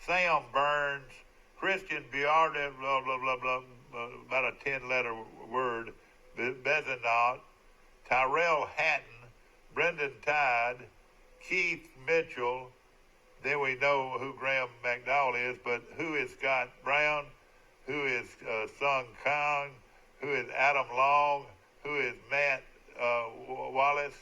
Sam Burns, Christian Biarda, blah, blah, blah, blah, about a 10-letter word, Bezenot, Tyrell Hatton, Brendan Tide, Keith Mitchell. Then we know who Graham McDowell is, but who is Scott Brown? Who is Sung Kang? Who is Adam Long? Who is Matt Wallace?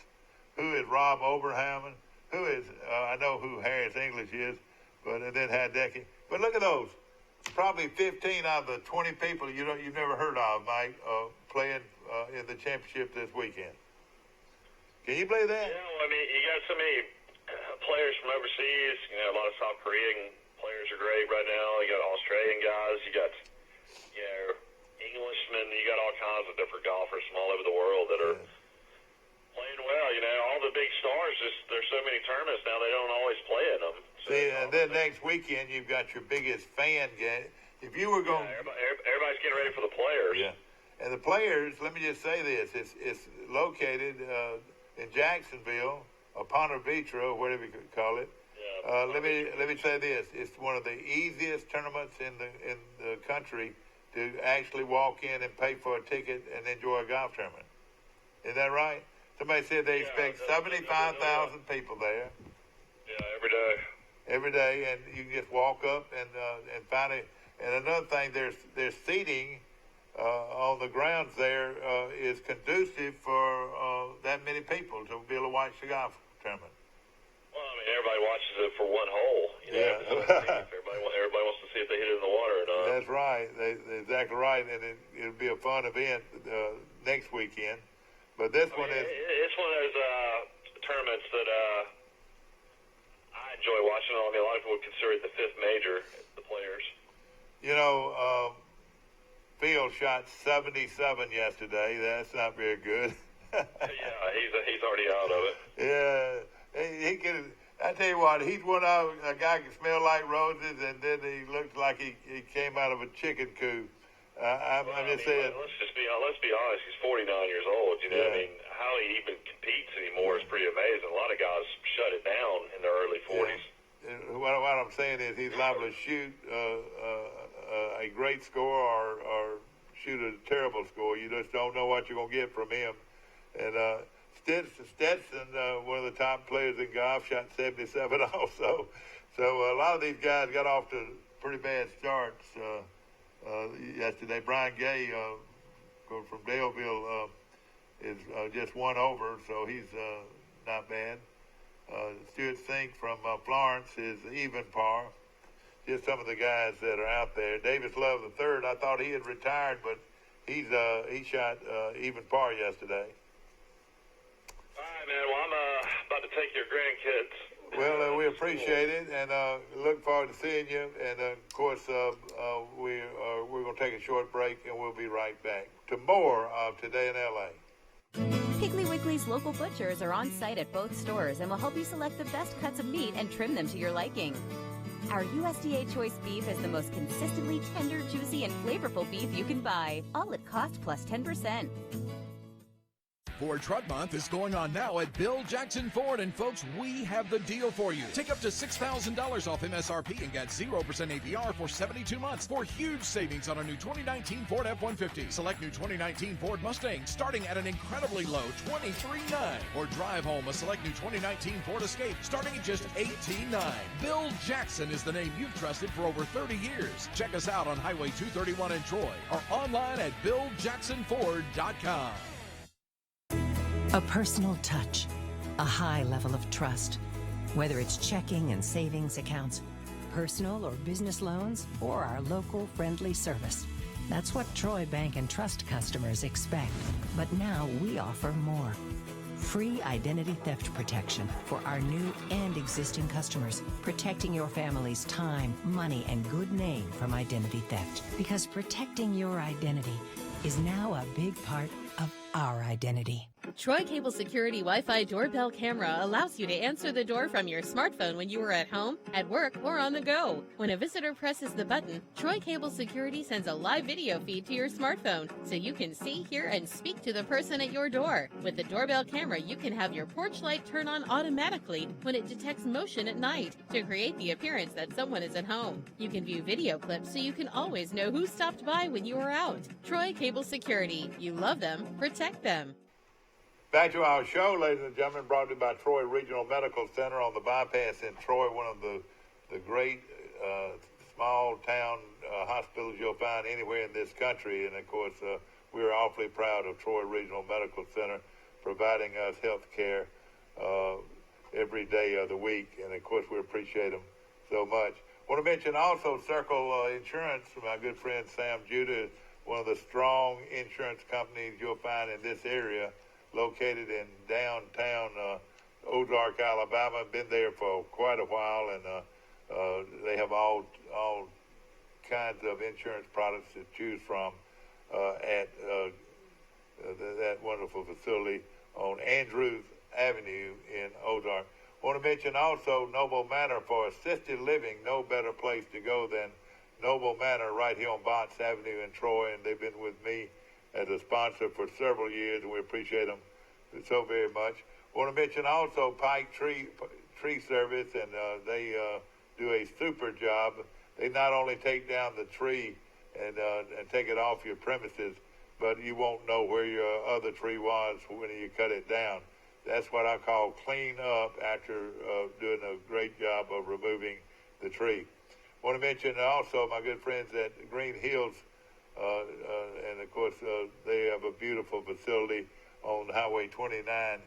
Who is Rob Oberhamen? Who is, I know who Harris English is, but and then Hideki. But look at those. Probably 15 out of the 20 people you've never heard of, Mike, playing in the championship this weekend. Can you believe that? Yeah, well, I mean, you got so many players from overseas. A lot of South Korean players are great right now. You got Australian guys. You got, Englishmen. You got all kinds of different golfers from all over the world that are playing well. All the big stars, there's so many tournaments now, they don't always play in them. So see, and then next weekend, you've got your biggest fan game. If you were going... Yeah, everybody's getting ready for the players. Yeah. And the players, let me just say this, it's located in Jacksonville, or Ponte Vedra, whatever you could call it. Yeah, let me say this: it's one of the easiest tournaments in the country to actually walk in and pay for a ticket and enjoy a golf tournament. Is that right? Somebody said they expect 75,000 people there. Yeah, every day. Every day, and you can just walk up and find it. And another thing, there's seating on the grounds there is conducive for that many people to be able to watch the golf tournament. Well, I mean, everybody watches it for one hole. Everybody wants to see if they hit it in the water or not. That's right. They're exactly right, and it'll be a fun event next weekend. But this one is... It's one of those tournaments that I enjoy watching. I mean, a lot of people would consider it the 5th major, the players. Phil shot 77 yesterday. That's not very good. Yeah, he's already out of it. Yeah, he could. I tell you what, he's one of a guy can smell like roses, and then he looks like he came out of a chicken coop. I'm just saying. Let's be honest. He's 49 years old. You know, Yeah. I mean, how he even competes anymore is pretty amazing. A lot of guys shut it down in their early 40s. Yeah. What I'm saying is he's liable to shoot a great score or shoot a terrible score. You just don't know what you're going to get from him. And Stetson, one of the top players in golf, shot 77 also. So a lot of these guys got off to pretty bad starts yesterday. Brian Gay from Daleville is just one over, so he's not bad. Stuart Sink from Florence is even par. Just some of the guys that are out there. Davis Love III, I thought he had retired, but he shot even par yesterday. All right, man. Well, I'm about to take your grandkids. Well, we appreciate it, and look forward to seeing you. And of course, we're going to take a short break, and we'll be right back to more of Today in LA. Piggly Wiggly's local butchers are on site at both stores and will help you select the best cuts of meat and trim them to your liking. Our USDA choice beef is the most consistently tender, juicy, and flavorful beef you can buy, all at cost plus 10%. Ford Truck Month is going on now at Bill Jackson Ford, and folks, we have the deal for you. Take up to $6,000 off MSRP and get 0% APR for 72 months for huge savings on a new 2019 Ford F-150. Select new 2019 Ford Mustang starting at an incredibly low $23,900. Or drive home a select new 2019 Ford Escape starting at just $18,900. Bill Jackson is the name you've trusted for over 30 years. Check us out on Highway 231 in Troy or online at BillJacksonFord.com. A personal touch, a high level of trust. Whether it's checking and savings accounts, personal or business loans, or our local friendly service. That's what Troy Bank and Trust customers expect. But now we offer more. Free identity theft protection for our new and existing customers, protecting your family's time, money, and good name from identity theft. Because protecting your identity is now a big part of our identity. Troy Cable Security Wi-Fi doorbell camera allows you to answer the door from your smartphone when you are at home, at work, or on the go. When a visitor presses the button, Troy Cable Security sends a live video feed to your smartphone so you can see, hear, and speak to the person at your door. With the doorbell camera, you can have your porch light turn on automatically when it detects motion at night to create the appearance that someone is at home. You can view video clips so you can always know who stopped by when you were out. Troy Cable Security. You love them, protect them. Back to our show, ladies and gentlemen, brought to you by Troy Regional Medical Center on the bypass in Troy, one of the great small town hospitals you'll find anywhere in this country. And, of course, we're awfully proud of Troy Regional Medical Center providing us health care every day of the week. And, of course, we appreciate them so much. I want to mention also Circle Insurance, my good friend Sam Judah, one of the strong insurance companies you'll find in this area, located in downtown Ozark, Alabama. Been there for quite a while, and they have all kinds of insurance products to choose from at that wonderful facility on Andrews Avenue in Ozark. I want to mention also Noble Manor for assisted living. No better place to go than Noble Manor right here on Botts Avenue in Troy, and they've been with me as a sponsor for several years, and we appreciate them so very much. I want to mention also Pike Tree Service, and they do a super job. They not only take down the tree and take it off your premises, but you won't know where your other tree was when you cut it down. That's what I call clean up after doing a great job of removing the tree. I want to mention also my good friends at Green Hills, and of course they have a beautiful facility on Highway 29,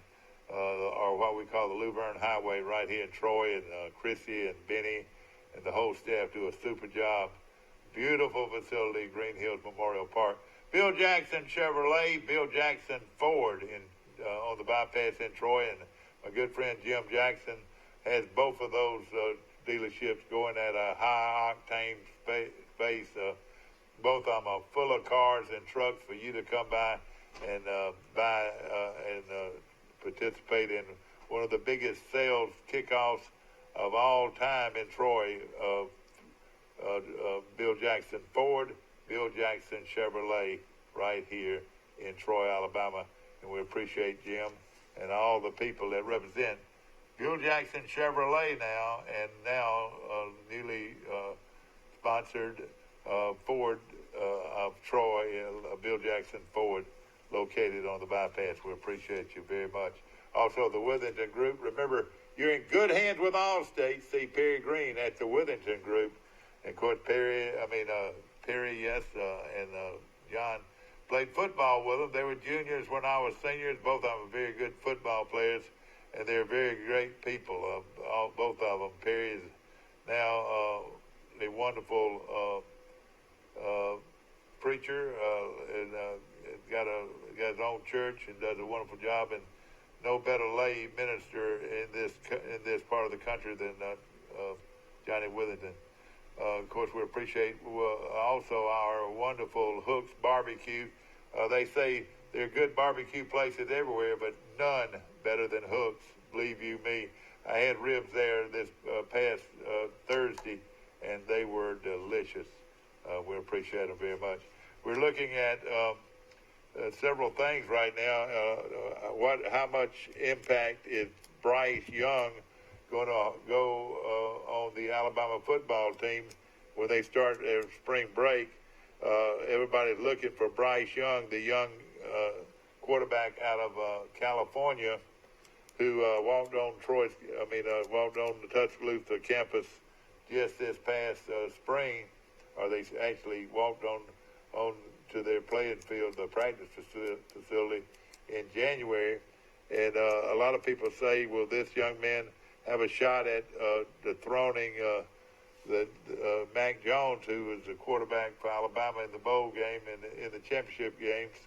or what we call the Luverne Highway, right here in Troy, and Chrissy and Benny and the whole staff do a super job. Beautiful facility, Green Hills Memorial Park. Bill Jackson Chevrolet, Bill Jackson Ford on the bypass in Troy, and my good friend Jim Jackson has both of those dealerships going at a high octane space. Both of them are full of cars and trucks for you to come by and buy and participate in one of the biggest sales kickoffs of all time in Troy, Bill Jackson Ford, Bill Jackson Chevrolet, right here in Troy, Alabama. And we appreciate Jim and all the people that represent Bill Jackson Chevrolet now, and now newly sponsored Ford of Troy, Bill Jackson Ford, located on the bypass. We appreciate you very much. Also, the Withington Group. Remember, you're in good hands with Allstate. See Perry Green at the Withington Group. And, of course, Perry, yes, and John played football with them. They were juniors when I was seniors. Both of them are very good football players, and they're very great people, both of them. Perry is now a wonderful preacher, and got his own church and does a wonderful job, and no better lay minister in this part of the country than Johnny Withington. Of course, we appreciate also our wonderful Hooks Barbecue. They say there are good barbecue places everywhere, but none better than Hooks, believe you me. I had ribs there this past Thursday, and they were delicious. We appreciate them very much. We're looking at several things right now. How much impact is Bryce Young going to go on the Alabama football team when they start their spring break? Everybody's looking for Bryce Young, the young quarterback out of California, who walked on the Tuscaloosa campus just this past spring, or they actually walked on to their playing field, the practice facility, in January. And a lot of people say, will this young man have a shot at dethroning Mac Jones, who was the quarterback for Alabama in the bowl game and in the championship games?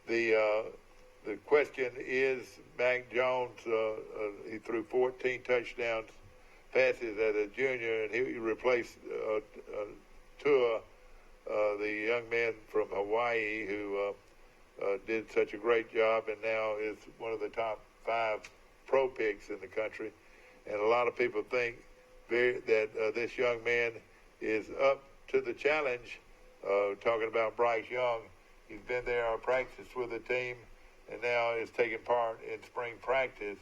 The question is, Mac Jones, he threw 14 touchdowns passes as a junior, and he replaced Tua, the young man from Hawaii who did such a great job and now is one of the top 5 pro picks in the country. And a lot of people think that this young man is up to the challenge. Talking about Bryce Young, he's been there, practiced with the team, and now is taking part in spring practice.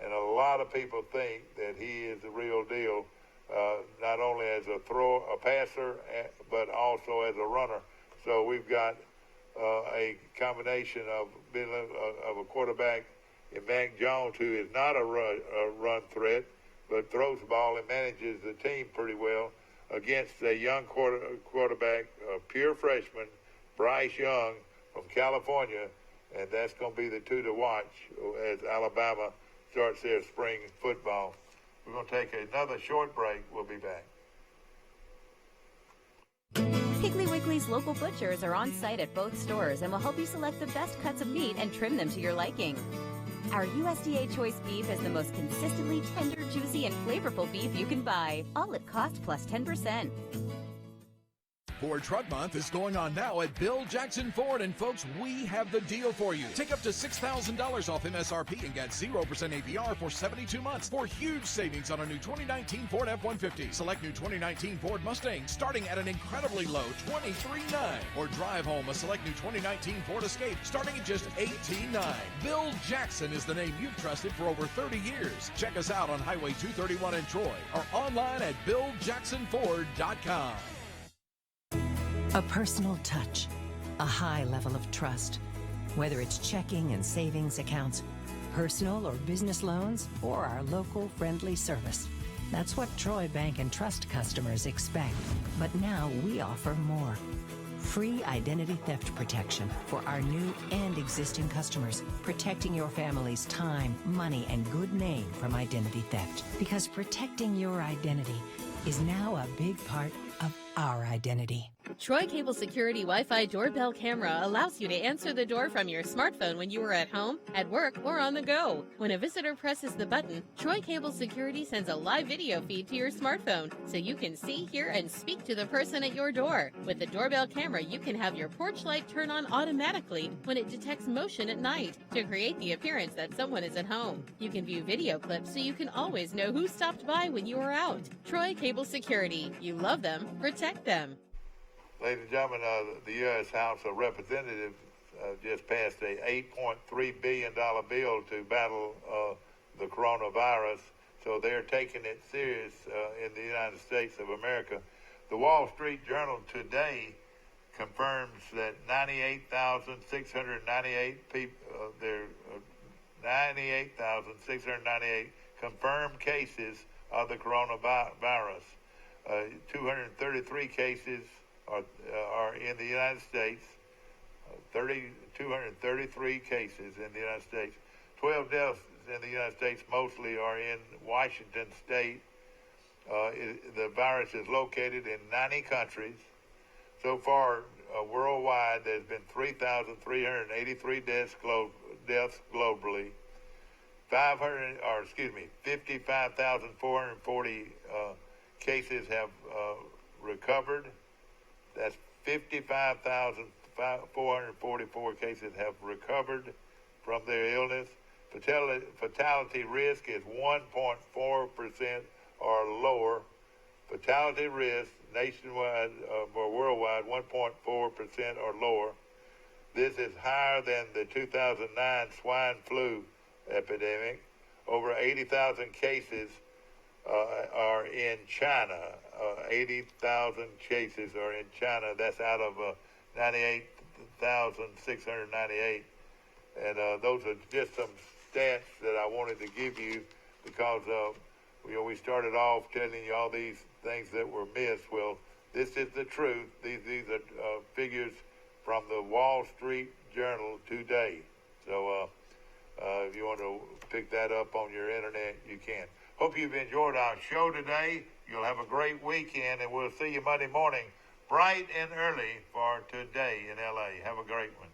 And a lot of people think that he is the real deal, not only as a passer, but also as a runner. So we've got a combination of being of a quarterback in Mac Jones, who is not a run threat, but throws the ball and manages the team pretty well, against a young quarterback, a pure freshman, Bryce Young from California, and that's going to be the two to watch as Alabama starts their spring football. We're going to take another short break. We'll be back. Piggly Wiggly's local butchers are on site at both stores and will help you select the best cuts of meat and trim them to your liking. Our USDA Choice beef is the most consistently tender, juicy, and flavorful beef you can buy, all at cost plus 10%. Ford Truck Month is going on now at Bill Jackson Ford, and folks, we have the deal for you. Take up to $6,000 off MSRP and get 0% APR for 72 months for huge savings on a new 2019 Ford F-150. Select new 2019 Ford Mustang starting at an incredibly low $23,900, or drive home a select new 2019 Ford Escape starting at just $18,900. Bill Jackson is the name you've trusted for over 30 years. Check us out on Highway 231 in Troy or online at BillJacksonFord.com. A personal touch, a high level of trust. Whether it's checking and savings accounts, personal or business loans, or our local friendly service. That's what Troy Bank and Trust customers expect. But now we offer more. Free identity theft protection for our new and existing customers, protecting your family's time, money, and good name from identity theft. Because protecting your identity is now a big part of our identity. Troy Cable Security Wi-Fi doorbell camera allows you to answer the door from your smartphone when you are at home, at work, or on the go. When a visitor presses the button, Troy Cable Security sends a live video feed to your smartphone so you can see, hear, and speak to the person at your door. With the doorbell camera, you can have your porch light turn on automatically when it detects motion at night to create the appearance that someone is at home. You can view video clips so you can always know who stopped by when you are out. Troy Cable Security. You love them, protect them. Ladies and gentlemen, the U.S. House of Representatives just passed a $8.3 billion bill to battle the coronavirus, so they're taking it serious in the United States of America. The Wall Street Journal today confirms that 98,698 people, 98,698 confirmed cases of the coronavirus. 233 cases are in the United States. 233 cases in the United States. 12 deaths in the United States mostly are in Washington State. The virus is located in 90 countries. So far, worldwide, there's been 3,383 deaths globally. 55,440 cases have recovered. That's 55,444 cases have recovered from their illness. Fatality risk is 1.4% or lower. Fatality risk nationwide or worldwide 1.4% or lower. This is higher than the 2009 swine flu epidemic. Over 80,000 cases are in China. 80,000 cases are in China. That's out of 98,698. And those are just some stats that I wanted to give you because we started off telling you all these things that were missed. Well, this is the truth. These are figures from the Wall Street Journal today. So if you want to pick that up on your internet, you can. Hope you've enjoyed our show today. You'll have a great weekend, and we'll see you Monday morning, bright and early for Today in L.A. Have a great one.